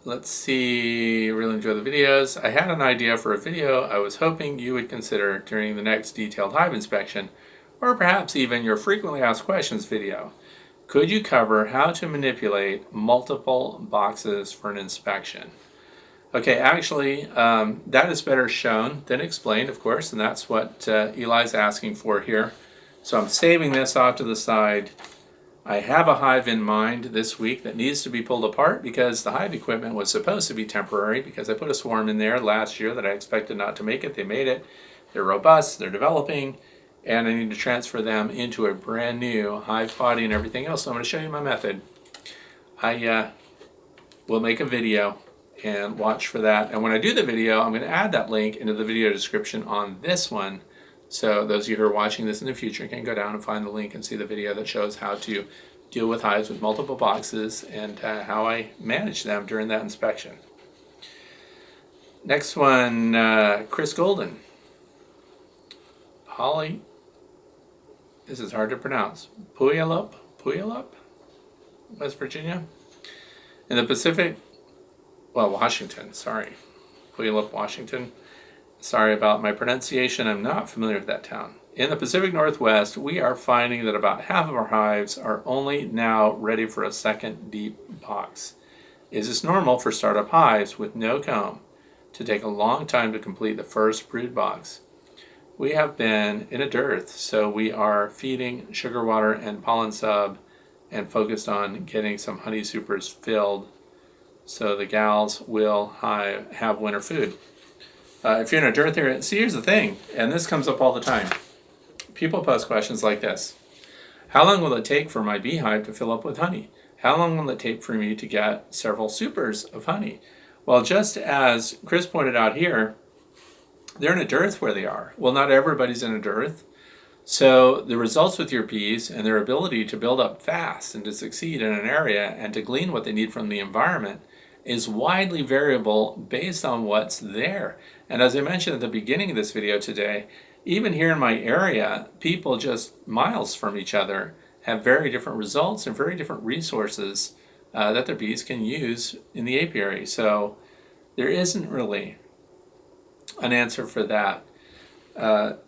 Let's see, really enjoy the videos. I had an idea for a video I was hoping you would consider during the next detailed hive inspection, or perhaps even your frequently asked questions video. Could you cover how to manipulate multiple boxes for an inspection? Okay, actually, that is better shown than explained, of course, and that's what Eli's asking for here. So I'm saving this off to the side. I have a hive in mind this week that needs to be pulled apart because the hive equipment was supposed to be temporary because I put a swarm in there last year that I expected not to make it. They made it. They're robust, they're developing, and I need to transfer them into a brand new hive body and everything else. So I'm going to show you my method. I will make a video and watch for that. And when I do the video, I'm going to add that link into the video description on this one. So those of you who are watching this in the future can go down and find the link and see the video that shows how to deal with hives with multiple boxes and how I manage them during that inspection. Next one, Chris Golden. Holly, this is hard to pronounce. Puyallup, West Virginia. In the Pacific, well, Washington, sorry. Puyallup, Washington. Sorry about my pronunciation, I'm not familiar with that town. In the Pacific Northwest, we are finding that about half of our hives are only now ready for a second deep box. Is this normal for startup hives with no comb to take a long time to complete the first brood box? We have been in a dearth, so we are feeding sugar water and pollen sub and focused on getting some honey supers filled so the gals will have winter food. If you're in a dearth area, see, here's the thing, and this comes up all the time. People post questions like this. How long will it take for my beehive to fill up with honey? How long will it take for me to get several supers of honey? Well, just as Chris pointed out here, they're in a dearth where they are. Well, not everybody's in a dearth. So the results with your bees and their ability to build up fast and to succeed in an area and to glean what they need from the environment is widely variable based on what's there. And as I mentioned at the beginning of this video today, even here in my area, people just miles from each other have very different results and very different resources that their bees can use in the apiary. So there isn't really an answer for that.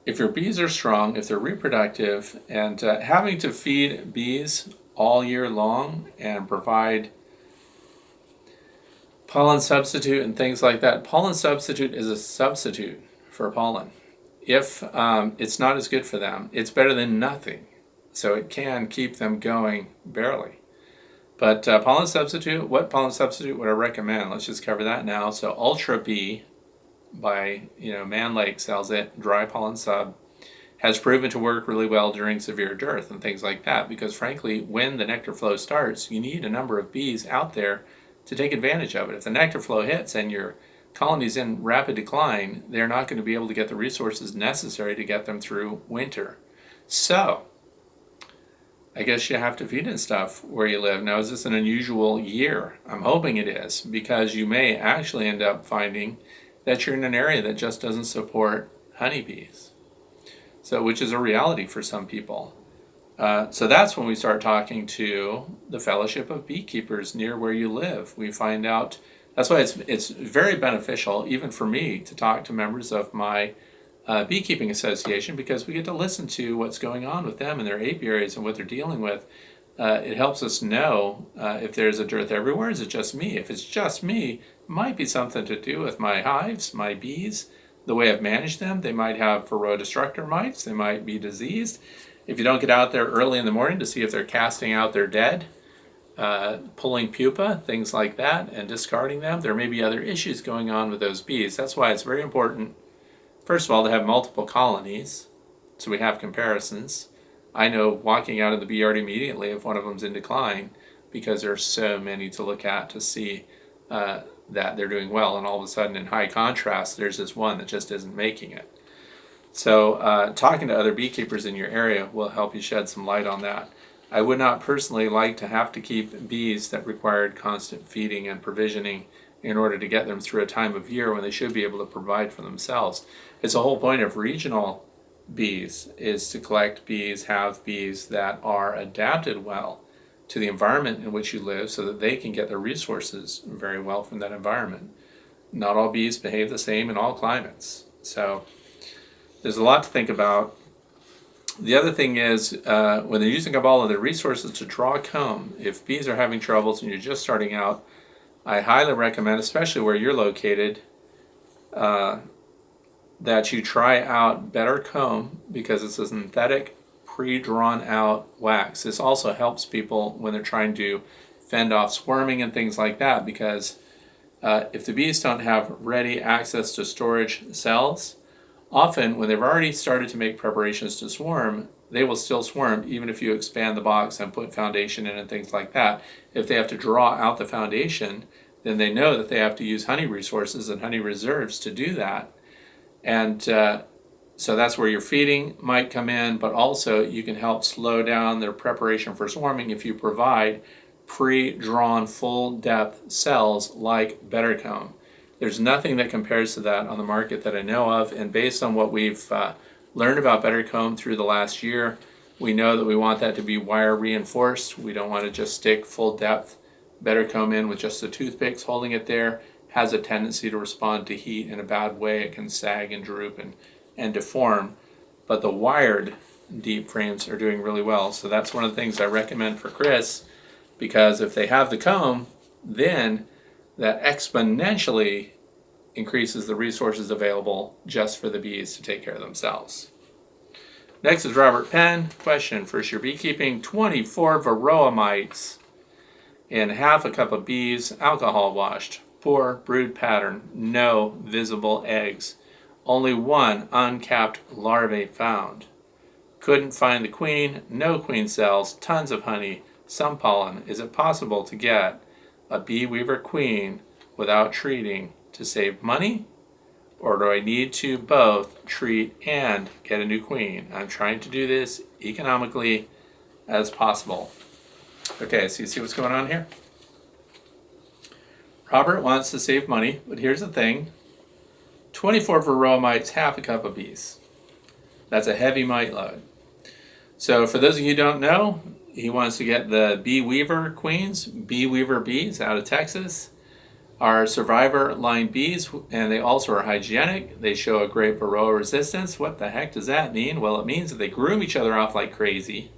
If your bees are strong, if they're reproductive, and having to feed bees all year long and provide pollen substitute and things like that. Pollen substitute is a substitute for pollen. If it's not as good for them, it's better than nothing. So it can keep them going barely. But pollen substitute, what pollen substitute would I recommend? Let's just cover that now. So Ultra Bee by Man Lake sells it, dry pollen sub, has proven to work really well during severe dearth and things like that, because frankly, when the nectar flow starts, you need a number of bees out there to take advantage of it. If the nectar flow hits and your colony's in rapid decline, they're not going to be able to get the resources necessary to get them through winter. So I guess you have to feed and stuff where you live. Now, is this an unusual year? I'm hoping it is, because you may actually end up finding that you're in an area that just doesn't support honeybees. So, which is a reality for some people. So that's when we start talking to the Fellowship of Beekeepers near where you live. We find out, that's why it's very beneficial, even for me, to talk to members of my beekeeping association, because we get to listen to what's going on with them in their apiaries and what they're dealing with. It helps us know if there's a dearth everywhere. Is it just me? If it's just me, it might be something to do with my hives, my bees, the way I've managed them. They might have varroa destructor mites. They might be diseased. If you don't get out there early in the morning to see if they're casting out their dead, pulling pupa, things like that, and discarding them, there may be other issues going on with those bees. That's why it's very important, first of all, to have multiple colonies, so we have comparisons. I know walking out of the bee yard immediately if one of them's in decline, because there are so many to look at to see that they're doing well, and all of a sudden in high contrast there's this one that just isn't making it. So talking to other beekeepers in your area will help you shed some light on that. I would not personally like to have to keep bees that required constant feeding and provisioning in order to get them through a time of year when they should be able to provide for themselves. It's the whole point of regional bees, is to collect bees, have bees that are adapted well to the environment in which you live so that they can get their resources very well from that environment. Not all bees behave the same in all climates. So there's a lot to think about. The other thing is when they're using up all of their resources to draw comb, if bees are having troubles and you're just starting out, I highly recommend, especially where you're located, that you try out Better Comb, because it's a synthetic, pre-drawn out wax. This also helps people when they're trying to fend off swarming and things like that, because if the bees don't have ready access to storage cells, often when they've already started to make preparations to swarm, they will still swarm even if you expand the box and put foundation in and things like that. If they have to draw out the foundation, then they know that they have to use honey resources and honey reserves to do that. And so that's where your feeding might come in, but also you can help slow down their preparation for swarming if you provide pre-drawn full depth cells like Better Comb. There's nothing that compares to that on the market that I know of, and based on what we've learned about Better Comb through the last year, we know that we want that to be wire reinforced. We don't want to just stick full depth Better Comb in with just the toothpicks holding it there. Has a tendency to respond to heat in a bad way. It can sag and droop and deform, but the wired deep frames are doing really well. So that's one of the things I recommend for Chris, because if they have the comb, then that exponentially increases the resources available just for the bees to take care of themselves. Next is Robert Penn. Question: first year beekeeping, 24 varroa mites in half a cup of bees, alcohol washed. Poor brood pattern, no visible eggs. Only one uncapped larvae found. Couldn't find the queen, no queen cells, tons of honey, some pollen. Is it possible to get a bee weaver queen without treating to save money? Or do I need to both treat and get a new queen? I'm trying to do this economically as possible. Okay, so you see what's going on here? Robert wants to save money, but here's the thing. 24 varroa mites, half a cup of bees. That's a heavy mite load. So for those of you who don't know, he wants to get the bee weaver queens, bee weaver bees out of Texas. Are survivor line bees, and they also are hygienic. They show a great varroa resistance. What the heck does that mean? Well, it means that they groom each other off like crazy.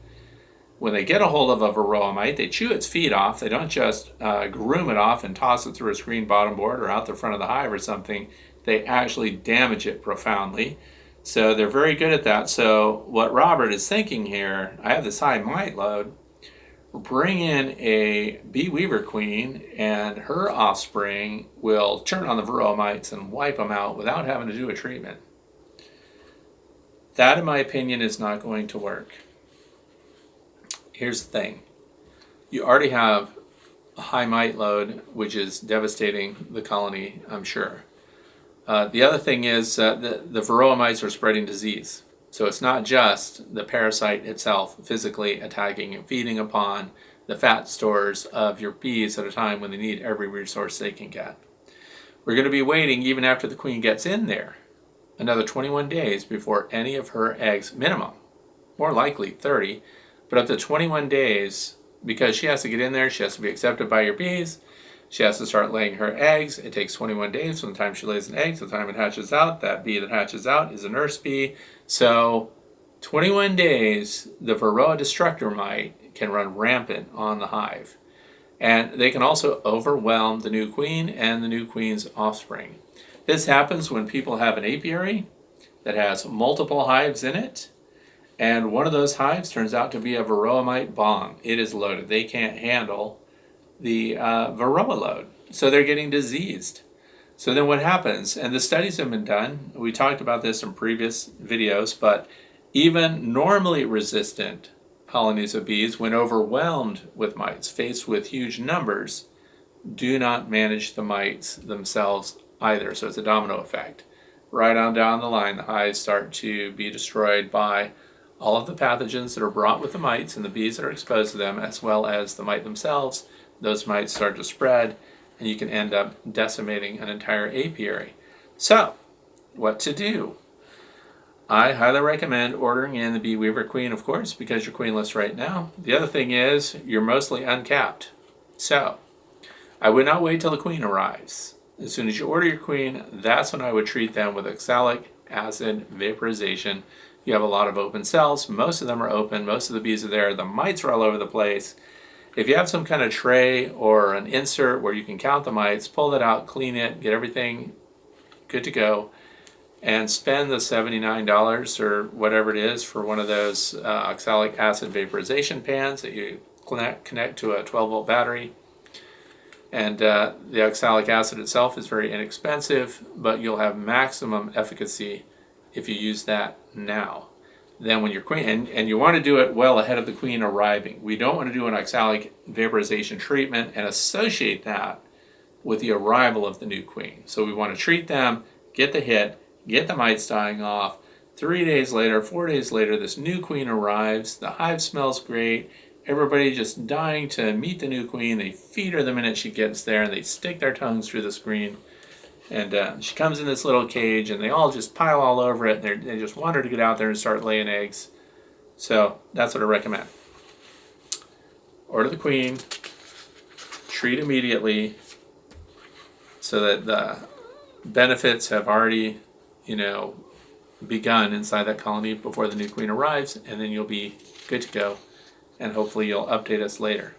when they get a hold of a varroa mite, they chew its feet off. They don't just groom it off and toss it through a screen bottom board or out the front of the hive or something. They actually damage it profoundly. So they're very good at that. So what Robert is thinking here, I have this high mite load, bring in a bee weaver queen and her offspring will turn on the varroa mites and wipe them out without having to do a treatment. That, in my opinion, is not going to work. Here's the thing. You already have a high mite load, which is devastating the colony, I'm sure. The other thing is the varroa mites are spreading disease. So it's not just the parasite itself physically attacking and feeding upon the fat stores of your bees at a time when they need every resource they can get. We're going to be waiting, even after the queen gets in there, another 21 days before any of her eggs, minimum, more likely 30, but up to 21 days, because she has to get in there, she has to be accepted by your bees, she has to start laying her eggs. It takes 21 days from the time she lays an egg to the time it hatches out. That bee that hatches out is a nurse bee. So 21 days, the varroa destructor mite can run rampant on the hive. And they can also overwhelm the new queen and the new queen's offspring. This happens when people have an apiary that has multiple hives in it, and one of those hives turns out to be a varroa mite bomb. It is loaded. They can't handle the varroa load, so they're getting diseased. So then what happens, and the studies have been done, we talked about this in previous videos, but even normally resistant colonies of bees, when overwhelmed with mites, faced with huge numbers, do not manage the mites themselves either. So it's a domino effect. Right on down the line, the hives start to be destroyed by all of the pathogens that are brought with the mites and the bees that are exposed to them, as well as the mite themselves. Those mites start to spread, and you can end up decimating an entire apiary. So, what to do? I highly recommend ordering in the bee weaver queen, of course, because you're queenless right now. The other thing is, you're mostly uncapped. So, I would not wait till the queen arrives. As soon as you order your queen, that's when I would treat them with oxalic acid vaporization. You have a lot of open cells. Most of them are open. Most of the bees are there. The mites are all over the place. If you have some kind of tray or an insert where you can count the mites, pull that out, clean it, get everything good to go, and spend the $79 or whatever it is for one of those oxalic acid vaporization pans that you connect to a 12-volt battery. And the oxalic acid itself is very inexpensive, but you'll have maximum efficacy if you use that now. Then when your queen, and you want to do it well ahead of the queen arriving. We don't want to do an oxalic vaporization treatment and associate that with the arrival of the new queen. So we want to treat them, get the hit, get the mites dying off. 3 days later, 4 days later, this new queen arrives. The hive smells great. Everybody just dying to meet the new queen. They feed her the minute she gets there, and they stick their tongues through the screen. And she comes in this little cage, and they all just pile all over it. They just want her to get out there and start laying eggs. So that's what I recommend. Order the queen, treat immediately, so that the benefits have already, begun inside that colony before the new queen arrives, and then you'll be good to go. And hopefully you'll update us later.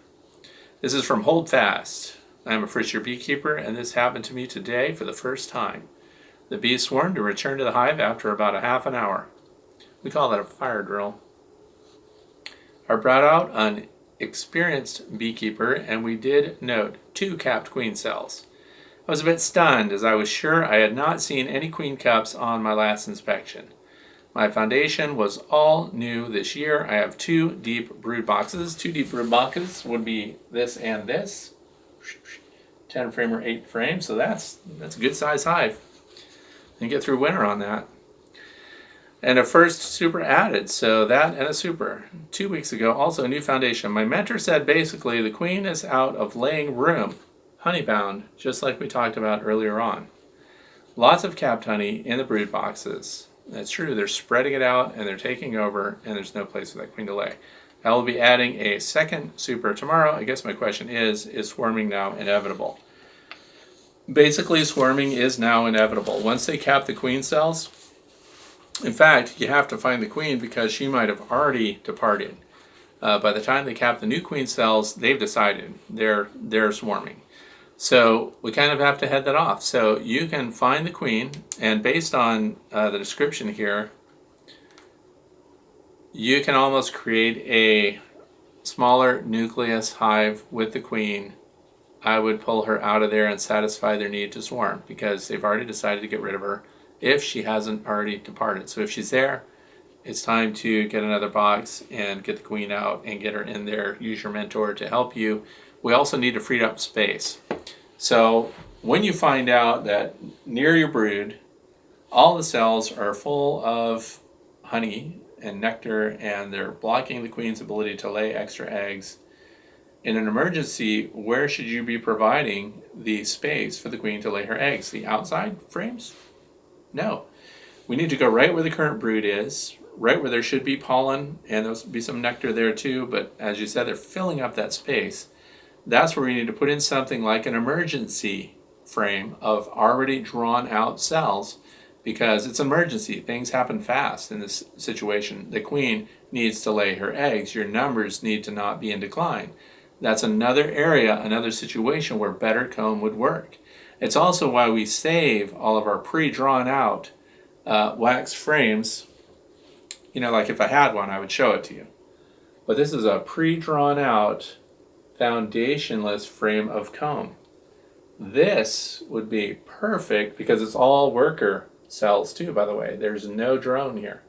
This is from Hold Fast. I am a first-year beekeeper, and this happened to me today for the first time. The bees swarmed to return to the hive after about a half an hour. We call that a fire drill. I brought out an experienced beekeeper, and we did note 2 capped queen cells. I was a bit stunned, as I was sure I had not seen any queen cups on my last inspection. My foundation was all new this year. I have 2 deep brood boxes. 2 deep brood boxes would be this and this. 10 frame or 8 frame, so that's a good size hive. And get through winter on that. And a first super added, so that and a super. 2 weeks ago, also a new foundation. My mentor said basically the queen is out of laying room, honeybound, just like we talked about earlier on. Lots of capped honey in the brood boxes. That's true, they're spreading it out and they're taking over, and there's no place for that queen to lay. I will be adding a second super tomorrow. I guess my question is swarming now inevitable? Basically, swarming is now inevitable. Once they cap the queen cells, in fact, you have to find the queen because she might have already departed. by the time they cap the new queen cells, they've decided they're swarming. So we kind of have to head that off. So you can find the queen, and based on the description here, you can almost create a smaller nucleus hive with the queen. I would pull her out of there and satisfy their need to swarm, because they've already decided to get rid of her if she hasn't already departed. So if she's there, it's time to get another box and get the queen out and get her in there. Use your mentor to help you. We also need to free up space. So when you find out that near your brood, all the cells are full of honey and nectar, and they're blocking the queen's ability to lay extra eggs, in an emergency, where should you be providing the space for the queen to lay her eggs? The outside frames? No. We need to go right where the current brood is, right where there should be pollen, and there'll be some nectar there too, but as you said, they're filling up that space. That's where we need to put in something like an emergency frame of already drawn out cells, because it's an emergency. Things happen fast in this situation. The queen needs to lay her eggs. Your numbers need to not be in decline. That's another area, another situation where better comb would work. It's also why we save all of our pre-drawn out wax frames. You know, like if I had one, I would show it to you. But this is a pre-drawn out foundationless frame of comb. This would be perfect because it's all worker cells too, by the way. There's no drone here.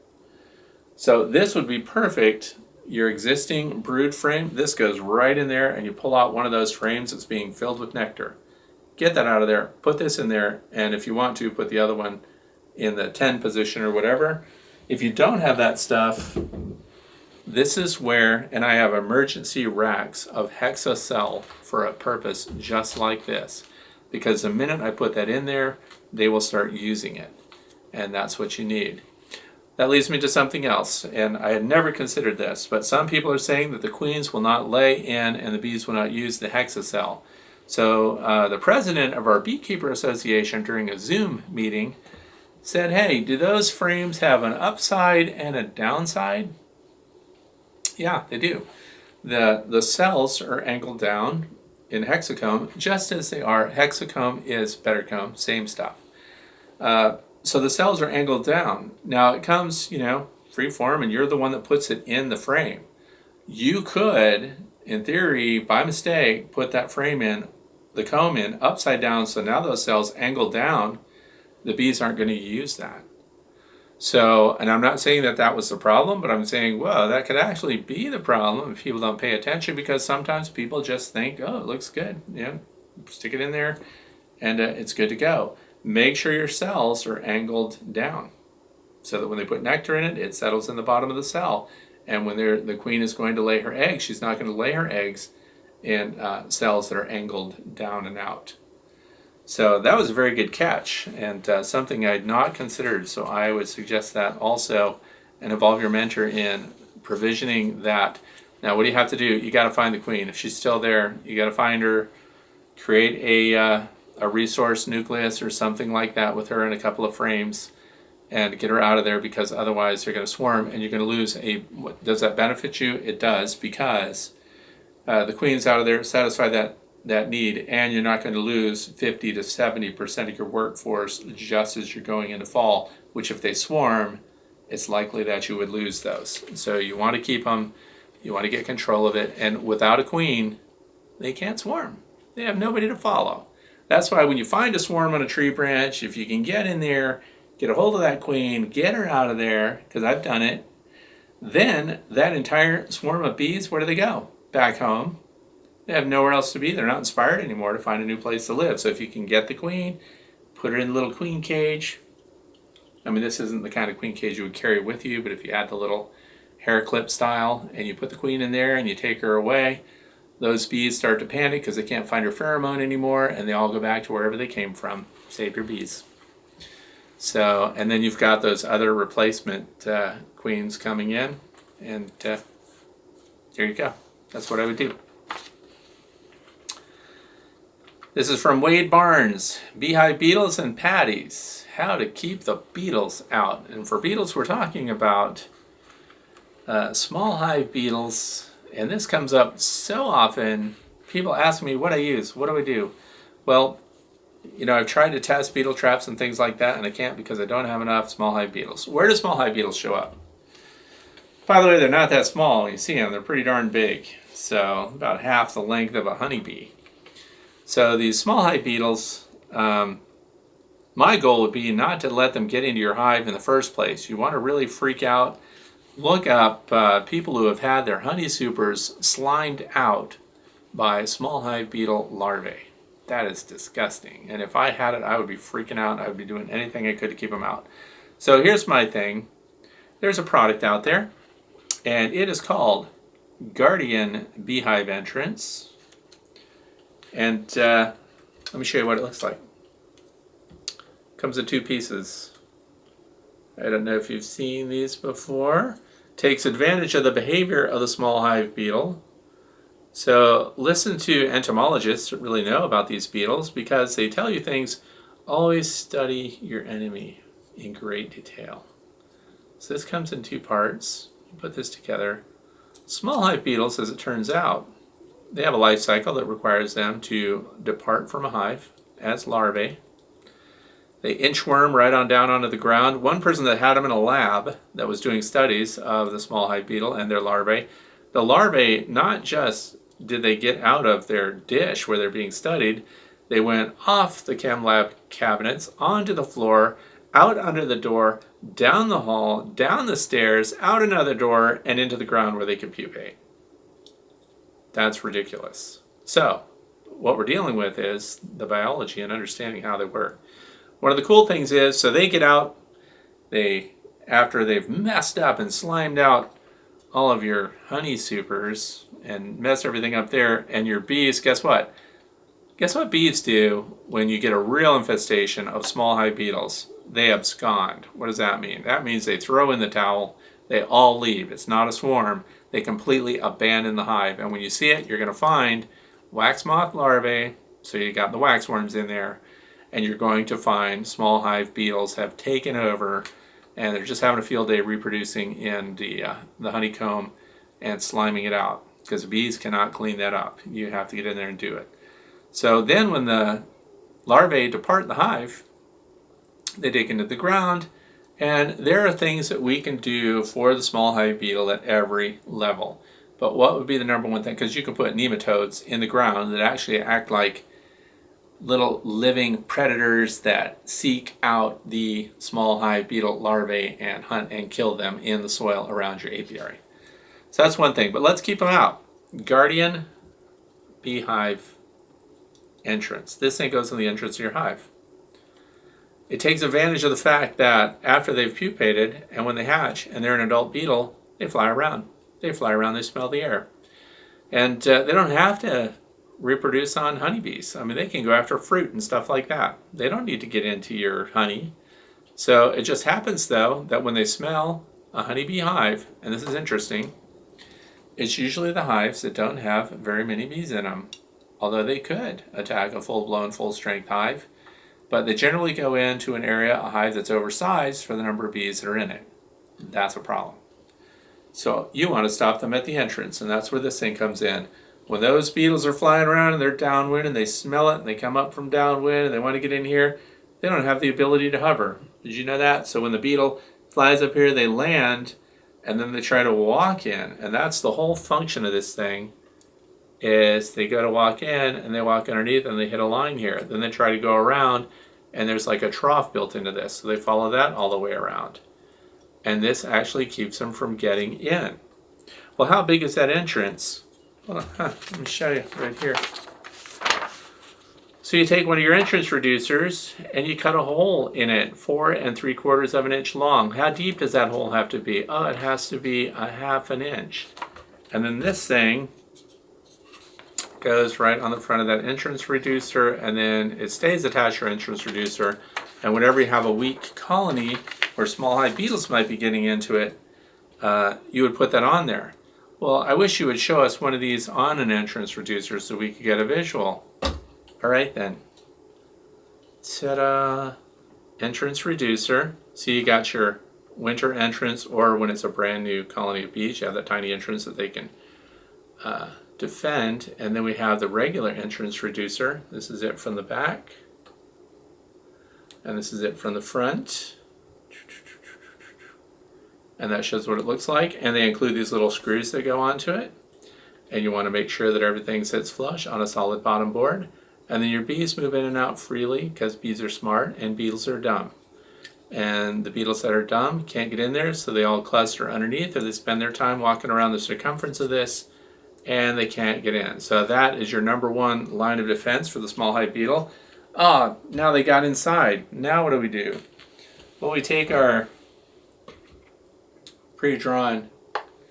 So this would be perfect. Your existing brood frame, this goes right in there, and you pull out one of those frames that's being filled with nectar. Get that out of there, put this in there, and if you want to, put the other one in the 10 position or whatever. If you don't have that stuff, this is where, and I have emergency racks of hexacell for a purpose just like this, because the minute I put that in there, they will start using it, and that's what you need. That leads me to something else, and I had never considered this, but some people are saying that the queens will not lay in and the bees will not use the hexacell. So the president of our Beekeeper Association during a Zoom meeting said, hey, do those frames have an upside and a downside? Yeah, they do. The cells are angled down in hexacomb, just as they are. Hexacomb is better comb, same stuff. So the cells are angled down. Now it comes, free form, and you're the one that puts it in the frame. You could, in theory, by mistake, put that frame in, the comb in, upside down, so now those cells angle down. The bees aren't going to use that. So, and I'm not saying that that was the problem, but I'm saying, well, that could actually be the problem if people don't pay attention, because sometimes people just think, oh, it looks good. Stick it in there, and it's good to go. Make sure your cells are angled down so that when they put nectar in it, it settles in the bottom of the cell. And when the queen is going to lay her eggs, she's not going to lay her eggs in cells that are angled down and out. So that was a very good catch, and something I had not considered. So I would suggest that also, and involve your mentor in provisioning that. Now, what do you have to do? You got to find the queen. If she's still there, you got to find her, create a resource nucleus or something like that with her in a couple of frames, and get her out of there, because otherwise they're going to swarm and you're going to lose does that benefit you? It does, because the queen's out of there, satisfy that need, and you're not going to lose 50 to 70% of your workforce just as you're going into fall, which if they swarm, it's likely that you would lose those. So you want to keep them, you want to get control of it, and without a queen, they can't swarm. They have nobody to follow. That's why when you find a swarm on a tree branch, if you can get in there, get a hold of that queen, get her out of there, because I've done it, then that entire swarm of bees, where do they go? Back home. They have nowhere else to be. They're not inspired anymore to find a new place to live. So if you can get the queen, put her in the little queen cage. I mean, this isn't the kind of queen cage you would carry with you, but if you had the little hair clip style and you put the queen in there and you take her away, those bees start to panic because they can't find her pheromone anymore, and they all go back to wherever they came from. Save your bees. So, and then you've got those other replacement queens coming in, and there you go. That's what I would do. This is from Wade Barnes, Beehive Beetles and Patties, how to keep the beetles out. And for beetles, we're talking about small hive beetles And this comes up so often. People ask me what I use. What do I do? Well, I've tried to test beetle traps and things like that, and I can't because I don't have enough small hive beetles. Where do small hive beetles show up? By the way, they're not that small. You see them, they're pretty darn big. So about half the length of a honeybee. So these small hive beetles, my goal would be not to let them get into your hive in the first place. You want to really freak out. Look up people who have had their honey supers slimed out by small hive beetle larvae. That is disgusting. And if I had it, I would be freaking out. I would be doing anything I could to keep them out. So here's my thing. There's a product out there, and it is called Guardian Beehive Entrance. And let me show you what it looks like. Comes in two pieces. I don't know if you've seen these before. Takes advantage of the behavior of the small hive beetle. So listen to entomologists that really know about these beetles, because they tell you things. Always study your enemy in great detail. So this comes in two parts. You put this together. Small hive beetles, as it turns out, they have a life cycle that requires them to depart from a hive as larvae. They inchworm right on down onto the ground. One person that had them in a lab that was doing studies of the small hive beetle and their larvae, the larvae, not just did they get out of their dish where they're being studied, they went off the chem lab cabinets, onto the floor, out under the door, down the hall, down the stairs, out another door, and into the ground where they could pupate. That's ridiculous. So, what we're dealing with is the biology and understanding how they work. One of the cool things is, so they get out, after they've messed up and slimed out all of your honey supers and messed everything up there, and your bees, guess what? Guess what bees do when you get a real infestation of small hive beetles? They abscond. What does that mean? That means they throw in the towel, they all leave. It's not a swarm. They completely abandon the hive. And when you see it, you're going to find wax moth larvae, so you got the waxworms in there, and you're going to find small hive beetles have taken over, and they're just having a field day reproducing in the honeycomb and sliming it out, because the bees cannot clean that up. You have to get in there and do it. So then when the larvae depart the hive, they dig into the ground, and there are things that we can do for the small hive beetle at every level. But what would be the number one thing? Because you can put nematodes in the ground that actually act like little living predators that seek out the small hive beetle larvae and hunt and kill them in the soil around your apiary. So that's one thing, but let's keep them out. Guardian Beehive Entrance. This thing goes in the entrance of your hive. It takes advantage of the fact that after they've pupated and when they hatch and they're an adult beetle, they fly around. They fly around, they smell the air. And they don't have to reproduce on honeybees. I mean, they can go after fruit and stuff like that. They don't need to get into your honey. So it just happens, though, that when they smell a honeybee hive, and this is interesting, it's usually the hives that don't have very many bees in them, although they could attack a full-blown, full-strength hive. But they generally go into an area, a hive that's oversized for the number of bees that are in it. That's a problem. So you want to stop them at the entrance, and that's where this thing comes in. When those beetles are flying around and they're downwind and they smell it and they come up from downwind and they want to get in here, they don't have the ability to hover. Did you know that? So when the beetle flies up here, they land and then they try to walk in. And that's the whole function of this thing, is they go to walk in and they walk underneath and they hit a line here. Then they try to go around and there's like a trough built into this. So they follow that all the way around. And this actually keeps them from getting in. Well, how big is that entrance? Hold on, let me show you right here. So you take one of your entrance reducers and you cut a hole in it 4 3/4 of an inch long. How deep does that hole have to be? Oh, it has to be 1/2 an inch. And then this thing goes right on the front of that entrance reducer, and then it stays attached to your entrance reducer. And whenever you have a weak colony where small hive beetles might be getting into it, you would put that on there. Well, I wish you would show us one of these on an entrance reducer so we could get a visual. All right then. Ta-da! Entrance reducer. So you got your winter entrance, or when it's a brand new colony of bees, you have that tiny entrance that they can defend, and then we have the regular entrance reducer. This is it from the back, and this is it from the front, and that shows what it looks like. And they include these little screws that go onto it, and you want to make sure that everything sits flush on a solid bottom board. And then your bees move in and out freely, because bees are smart and beetles are dumb. And the beetles that are dumb can't get in there, so they all cluster underneath, or they spend their time walking around the circumference of this, and they can't get in. So that is your number one line of defense for the small hive beetle. Ah, now they got inside. Now what do? Well, we take our pre-drawn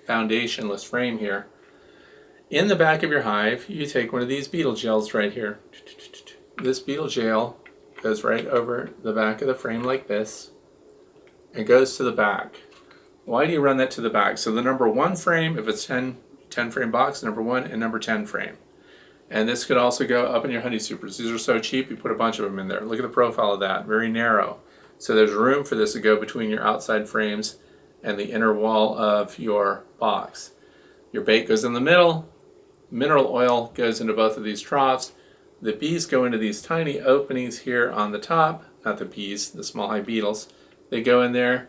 foundationless frame here. In the back of your hive, you take one of these beetle gels right here. This beetle gel goes right over the back of the frame like this, and goes to the back. Why do you run that to the back? So the number 1 frame, if it's 10 frame box, number 1 and number 10 frame. And this could also go up in your honey supers. These are so cheap, you put a bunch of them in there. Look at the profile of that, very narrow. So there's room for this to go between your outside frames and the inner wall of your box. Your bait goes in the middle, mineral oil goes into both of these troughs. The bees go into these tiny openings here on the top, not the bees, the small hive beetles. They go in there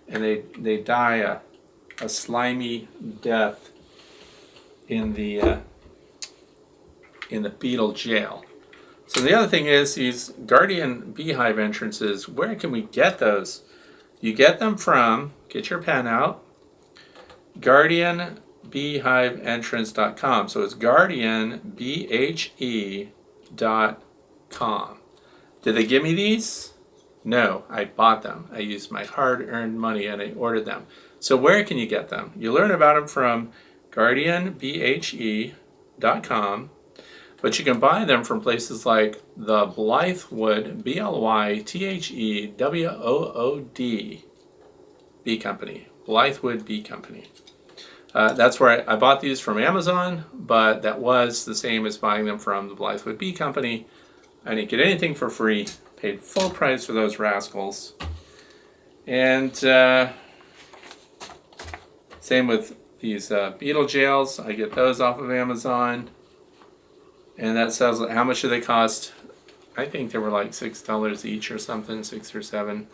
and they die a slimy death in the beetle jail. So the other thing is these guardian beehive entrances. Where can we get those? You get them from, get your pen out, guardianbeehiveentrance.com. So it's guardianbehe.com. Did they give me these? No, I bought them. I used my hard-earned money and I ordered them. So where can you get them? You learn about them from guardianbehe.com, but you can buy them from places like the Blythewood, BLYTHEWOOD Bee Company, Blythewood Bee Company. That's where I bought these from Amazon, but that was the same as buying them from the Blythewood Bee Company. I didn't get anything for free, paid full price for those rascals. And same with these beetle jails. I get those off of Amazon. And that says, how much do they cost? I think they were like $6 each or something, 6 or 7.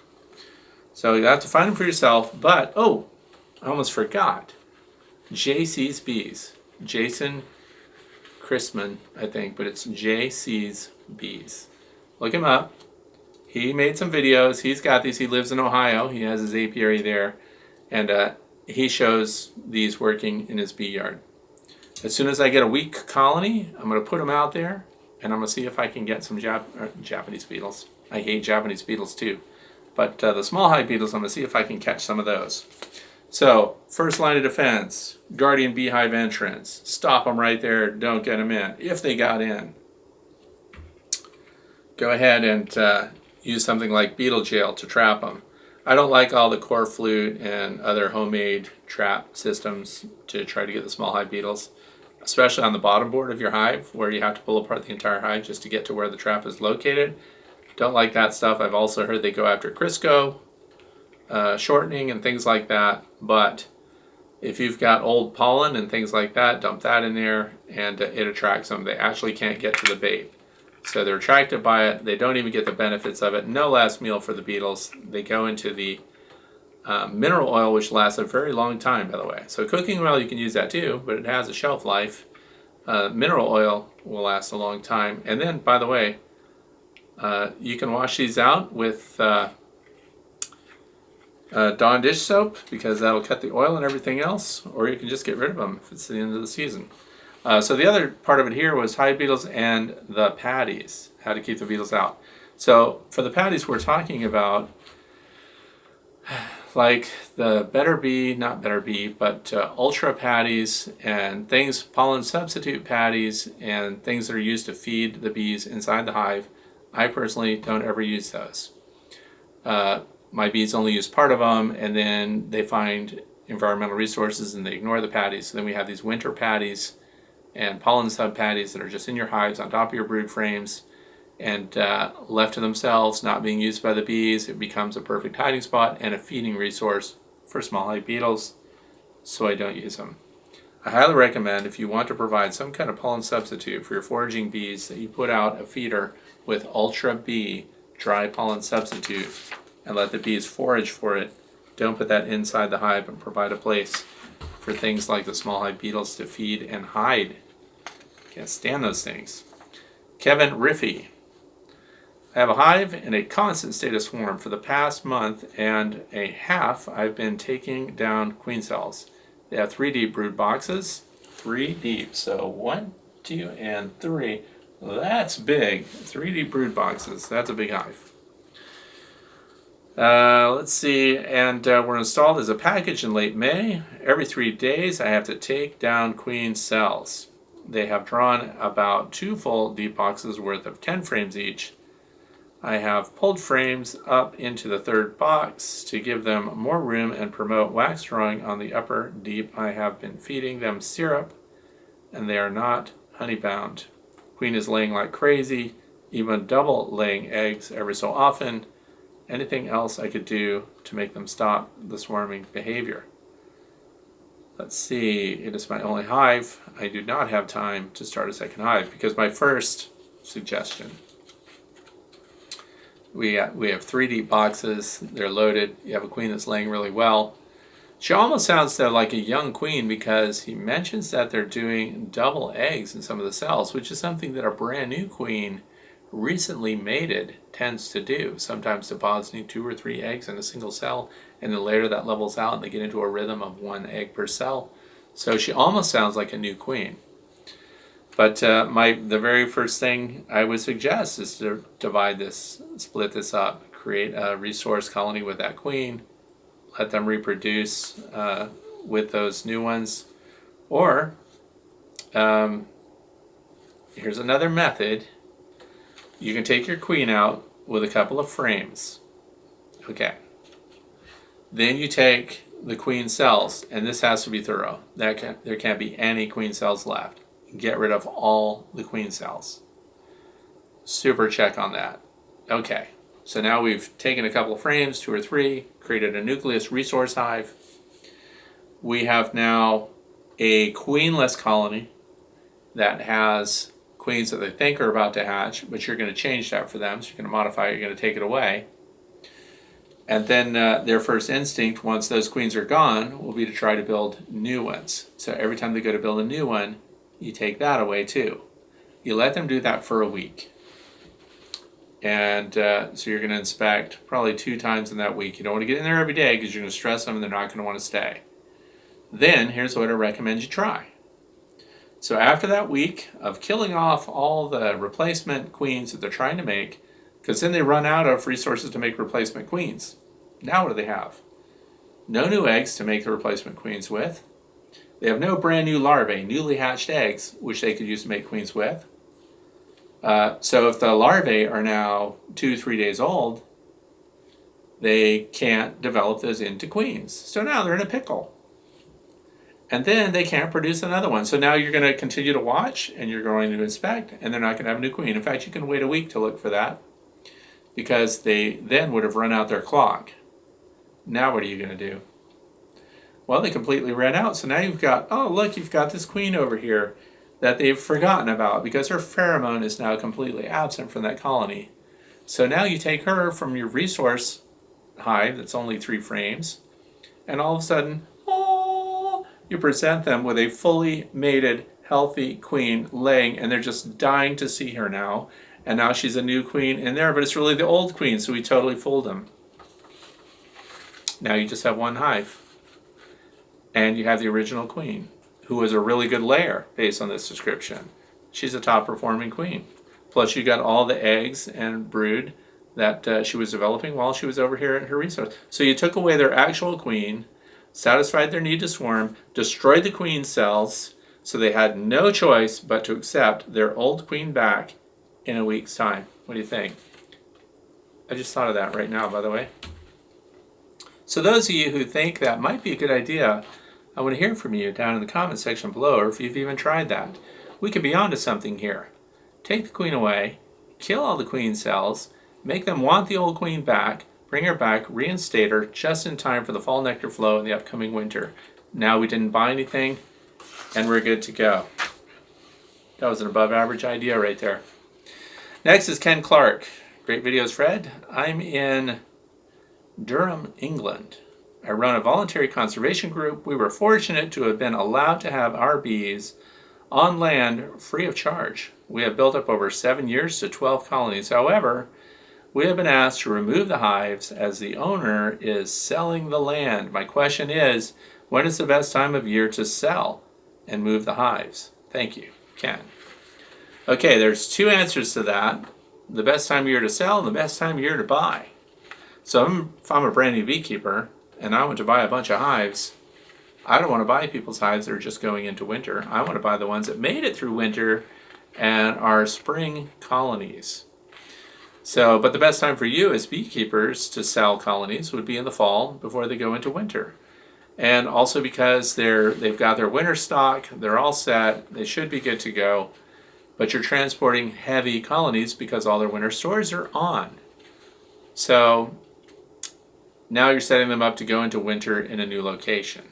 So you have to find them for yourself. But, oh, I almost forgot. JC's Bees. Jason Chrisman, I think, but it's JC's Bees. Look him up. He made some videos. He's got these. He lives in Ohio. He has his apiary there. And he shows these working in his bee yard. As soon as I get a weak colony, I'm going to put them out there, and I'm going to see if I can get some Japanese beetles. I hate Japanese beetles too. But the small hive beetles, I'm going to see if I can catch some of those. So, first line of defense, guardian beehive entrance. Stop them right there. Don't get them in. If they got in, go ahead and use something like beetle jail to trap them. I don't like all the core flute and other homemade trap systems to try to get the small hive beetles, especially on the bottom board of your hive where you have to pull apart the entire hive just to get to where the trap is located. Don't like that stuff. I've also heard they go after Crisco, shortening and things like that, but if you've got old pollen and things like that, dump that in there and it attracts them. They actually can't get to the bait. So they're attracted by it. They don't even get the benefits of it. No last meal for the beetles. They go into the mineral oil, which lasts a very long time, by the way. So cooking oil, you can use that too, but it has a shelf life. Mineral oil will last a long time. And then, by the way, you can wash these out with Dawn dish soap because that'll cut the oil and everything else, or you can just get rid of them if it's the end of the season. So the other part of it here was hive beetles and the patties, how to keep the beetles out. So for the patties we're talking about, like the Better Bee, not Better Bee, but Ultra patties and things, Pollen Substitute patties and things that are used to feed the bees inside the hive. I personally don't ever use those. My bees only use part of them, and then they find environmental resources and they ignore the patties. So then we have these winter patties and pollen sub patties that are just in your hives on top of your brood frames and left to themselves, not being used by the bees. It becomes a perfect hiding spot and a feeding resource for small hive beetles, so I don't use them. I highly recommend, if you want to provide some kind of pollen substitute for your foraging bees, that you put out a feeder with Ultra B dry pollen substitute and let the bees forage for it. Don't put that inside the hive, and provide a place for things like the small hive beetles to feed and hide. Can't stand those things. Kevin Riffy. I have a hive in a constant state of swarm. For the past month and a half, I've been taking down queen cells. They have 3 deep brood boxes. 3 deep. So 1, 2, and 3. That's big. 3 deep brood boxes. That's a big hive. Let's see. And were installed as a package in late May. Every 3 days, I have to take down queen cells. They have drawn about 2 full deep boxes worth of 10 frames each. I have pulled frames up into the 3rd box to give them more room and promote wax drawing on the upper deep. I have been feeding them syrup, and they are not honey bound. Queen is laying like crazy, even double laying eggs every so often. Anything else I could do to make them stop the swarming behavior? Let's see, it is my only hive. I do not have time to start a second hive, because my first suggestion, we have 3 deep boxes. They're loaded. You have a queen that's laying really well. She almost sounds though like a young queen, because he mentions that they're doing double eggs in some of the cells, which is something that a brand new queen recently mated tends to do, sometimes depositing 2 or 3 eggs in a single cell, and then later that levels out and they get into a rhythm of 1 egg per cell. So she almost sounds like a new queen. But the very first thing I would suggest is to split this up, create a resource colony with that queen, let them reproduce with those new ones. Or here's another method. You can take your queen out with a couple of frames. Okay. Then you take the queen cells, and this has to be thorough. There can't be any queen cells left. Get rid of all the queen cells. Super check on that. Okay, so now we've taken a couple of frames, 2 or 3, created a nucleus resource hive. We have now a queenless colony that has queens that they think are about to hatch, but you're going to change that for them. So you're going to modify it, you're going to take it away. And then their first instinct, once those queens are gone, will be to try to build new ones. So every time they go to build a new one, you take that away too. You let them do that for a week. And so you're going to inspect probably 2 times in that week. You don't want to get in there every day, because you're going to stress them and they're not going to want to stay. Then here's what I recommend you try. So after that week of killing off all the replacement queens that they're trying to make, because then they run out of resources to make replacement queens. Now what do they have? No new eggs to make the replacement queens with. They have no brand new larvae, newly hatched eggs, which they could use to make queens with. So if the larvae are now 2-3 days old, they can't develop those into queens. So now they're in a pickle. And then they can't produce another one. So now you're going to continue to watch, and you're going to inspect, and they're not going to have a new queen. In fact, you can wait a week to look for that, because they then would have run out their clock. Now what are you going to do? Well, they completely ran out. So now you've got, oh look, you've got this queen over here that they've forgotten about, because her pheromone is now completely absent from that colony. So now you take her from your resource hive that's only 3 frames, and all of a sudden, oh, you present them with a fully mated, healthy queen laying, and they're just dying to see her now. And now she's a new queen in there, but it's really the old queen, so we totally fooled them. Now you just have 1 hive. And you have the original queen, who was a really good layer based on this description. She's a top performing queen. Plus you got all the eggs and brood that she was developing while she was over here at her resource. So you took away their actual queen, satisfied their need to swarm, destroyed the queen cells, so they had no choice but to accept their old queen back in a week's time. What do you think? I just thought of that right now, by the way. So those of you who think that might be a good idea, I want to hear from you down in the comment section below, or if you've even tried that. We could be onto something here. Take the queen away, kill all the queen cells, make them want the old queen back, bring her back, reinstate her just in time for the fall nectar flow in the upcoming winter. Now we didn't buy anything, and we're good to go. That was an above average idea right there. Next is Ken Clark. Great videos, Fred. I'm in Durham, England. I run a voluntary conservation group. We were fortunate to have been allowed to have our bees on land free of charge. We have built up over 7 years to 12 colonies. However, we have been asked to remove the hives as the owner is selling the land. My question is, when is the best time of year to sell and move the hives? Thank you, Ken. Okay, there's two answers to that. The best time of year to sell and the best time of year to buy. So if I'm a brand new beekeeper and I want to buy a bunch of hives, I don't want to buy people's hives that are just going into winter. I want to buy the ones that made it through winter and are spring colonies. So, but the best time for you as beekeepers to sell colonies would be in the fall before they go into winter. And also because they've got their winter stock, they're all set, they should be good to go, but you're transporting heavy colonies because all their winter stores are on. So now you're setting them up to go into winter in a new location.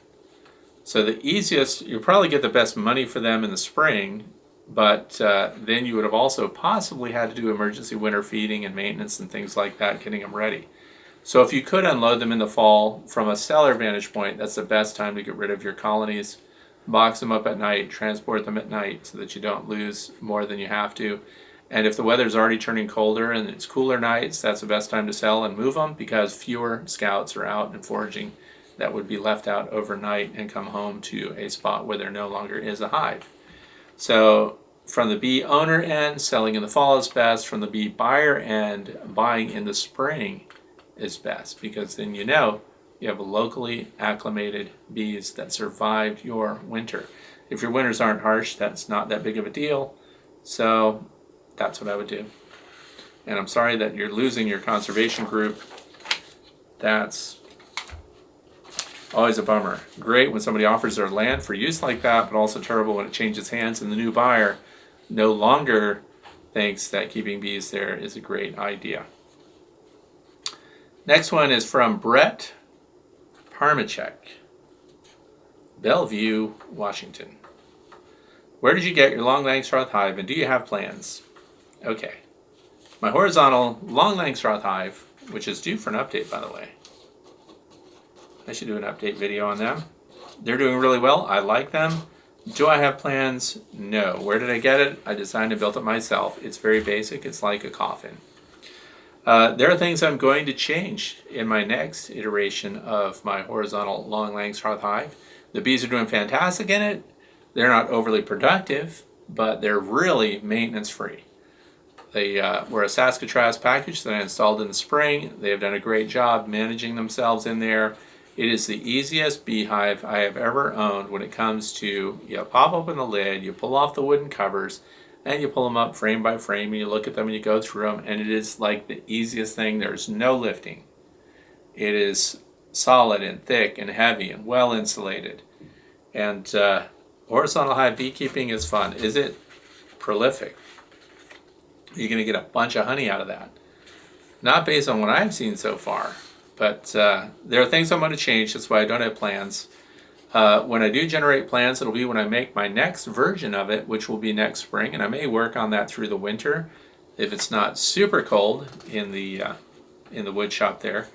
So the easiest, you'll probably get the best money for them in the spring, but then you would have also possibly had to do emergency winter feeding and maintenance and things like that, getting them ready. So if you could unload them in the fall from a seller vantage point, that's the best time to get rid of your colonies. Box them up at night, transport them at night so that you don't lose more than you have to. And if the weather's already turning colder and it's cooler nights, that's the best time to sell and move them because fewer scouts are out and foraging that would be left out overnight and come home to a spot where there no longer is a hive. So from the bee owner end, selling in the fall is best. From the bee buyer end, buying in the spring is best because then you know you have locally acclimated bees that survived your winter. If your winters aren't harsh, that's not that big of a deal. So that's what I would do. And I'm sorry that you're losing your conservation group. That's always a bummer. Great when somebody offers their land for use like that, but also terrible when it changes hands and the new buyer no longer thinks that keeping bees there is a great idea. Next one is from Brett Parmachek, Bellevue, Washington. Where did you get your long Langstroth hive and do you have plans? Okay. My horizontal long Langstroth hive, which is due for an update by the way. I should do an update video on them. They're doing really well. I like them. Do I have plans? No. Where did I get it? I designed and built it myself. It's very basic. It's like a coffin. There are things I'm going to change in my next iteration of my horizontal long Langstroth hive. The bees are doing fantastic in it. They're not overly productive, but they're really maintenance free. They were a Saskatraz package that I installed in the spring. They have done a great job managing themselves in there. It is the easiest beehive I have ever owned when it comes to, you pop open the lid, you pull off the wooden covers, and you pull them up frame by frame, and you look at them and you go through them, and it is like the easiest thing. There's no lifting. It is solid and thick and heavy and well insulated. And horizontal hive beekeeping is fun. Is it prolific? You're going to get a bunch of honey out of that. Not based on what I've seen so far, but there are things I'm going to change. That's why I don't have plans. When I do generate plans, it'll be when I make my next version of it, which will be next spring, and I may work on that through the winter if it's not super cold in the wood shop there.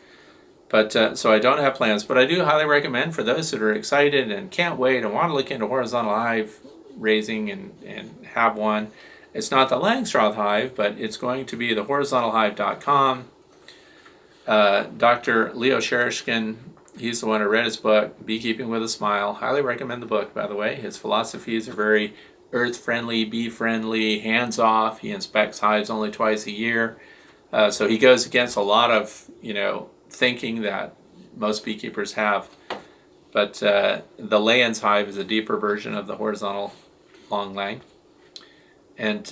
But so I don't have plans, but I do highly recommend for those that are excited and can't wait and want to look into horizontal hive raising and have one. It's not the Langstroth hive, but it's going to be the horizontalhive.com. Dr. Leo Sherishkin, he's the one who read his book, Beekeeping with a Smile. Highly recommend the book, by the way. His philosophies are very earth-friendly, bee-friendly, hands-off. He inspects hives only twice a year. So he goes against a lot of, thinking that most beekeepers have. But the Layens hive is a deeper version of the horizontal long lang. And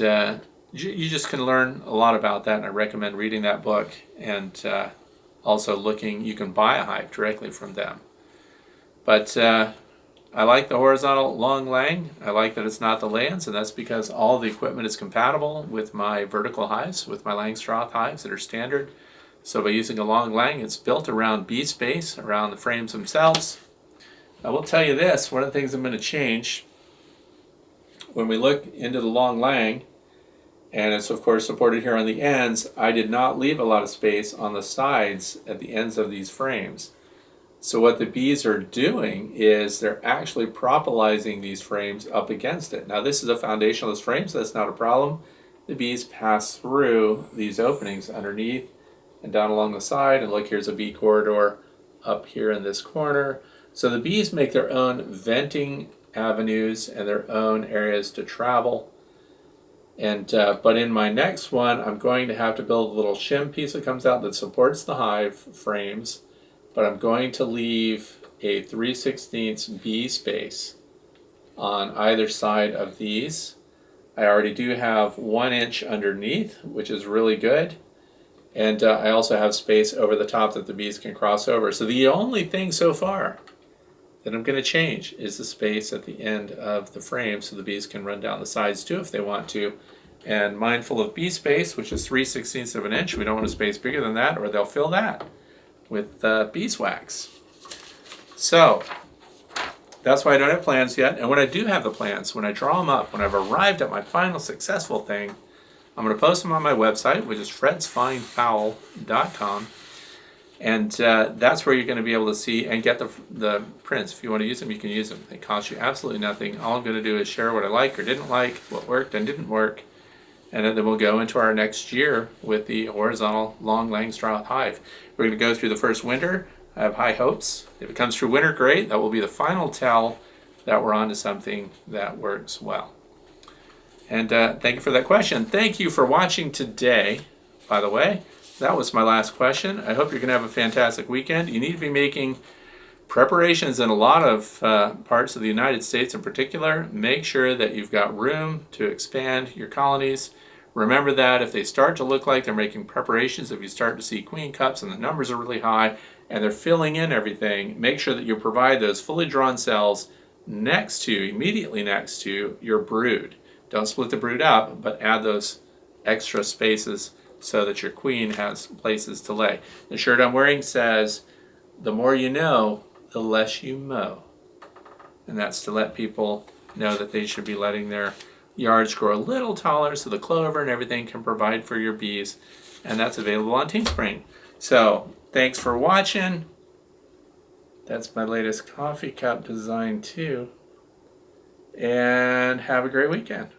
you just can learn a lot about that, and I recommend reading that book and also looking. You can buy a hive directly from them. But I like the horizontal long lang. I like that it's not the Layens, and that's because all the equipment is compatible with my vertical hives, with my Langstroth hives that are standard. So by using a long lang, it's built around bee space, around the frames themselves. I will tell you this, one of the things I'm going to change when we look into the long lang, and it's of course supported here on the ends, I did not leave a lot of space on the sides at the ends of these frames. So what the bees are doing is they're actually propolising these frames up against it. Now this is a foundationless frame, so that's not a problem. The bees pass through these openings underneath and down along the side, and look, here's a bee corridor up here in this corner. So the bees make their own venting avenues and their own areas to travel. And but in my next one, I'm going to have to build a little shim piece that comes out that supports the hive frames, but I'm going to leave a 3/16 bee space on either side of these. I already do have 1 inch underneath, which is really good. And I also have space over the top that the bees can cross over. So the only thing so far that I'm going to change is the space at the end of the frame so the bees can run down the sides too if they want to. And mindful of bee space, which is 3/16 of an inch, we don't want a space bigger than that or they'll fill that with beeswax. So that's why I don't have plans yet. And when I do have the plans, when I draw them up, when I've arrived at my final successful thing, I'm going to post them on my website, which is fredsfinefowl.com. And that's where you're going to be able to see and get the prints. If you want to use them, you can use them. They cost you absolutely nothing. All I'm going to do is share what I like or didn't like, what worked and didn't work. And then we'll go into our next year with the horizontal long Langstroth hive. We're going to go through the first winter. I have high hopes. If it comes through winter, great. That will be the final tell that we're on to something that works well. And thank you for that question. Thank you for watching today, by the way. That was my last question. I hope you're going to have a fantastic weekend. You need to be making preparations in a lot of parts of the United States in particular. Make sure that you've got room to expand your colonies. Remember that if they start to look like they're making preparations, if you start to see queen cups and the numbers are really high and they're filling in everything, make sure that you provide those fully drawn cells immediately next to your brood. Don't split the brood up, but add those extra spaces so that your queen has places to lay. The shirt I'm wearing says, the more you know, the less you mow. And that's to let people know that they should be letting their yards grow a little taller so the clover and everything can provide for your bees. And that's available on Teespring. So thanks for watching. That's my latest coffee cup design too. And have a great weekend.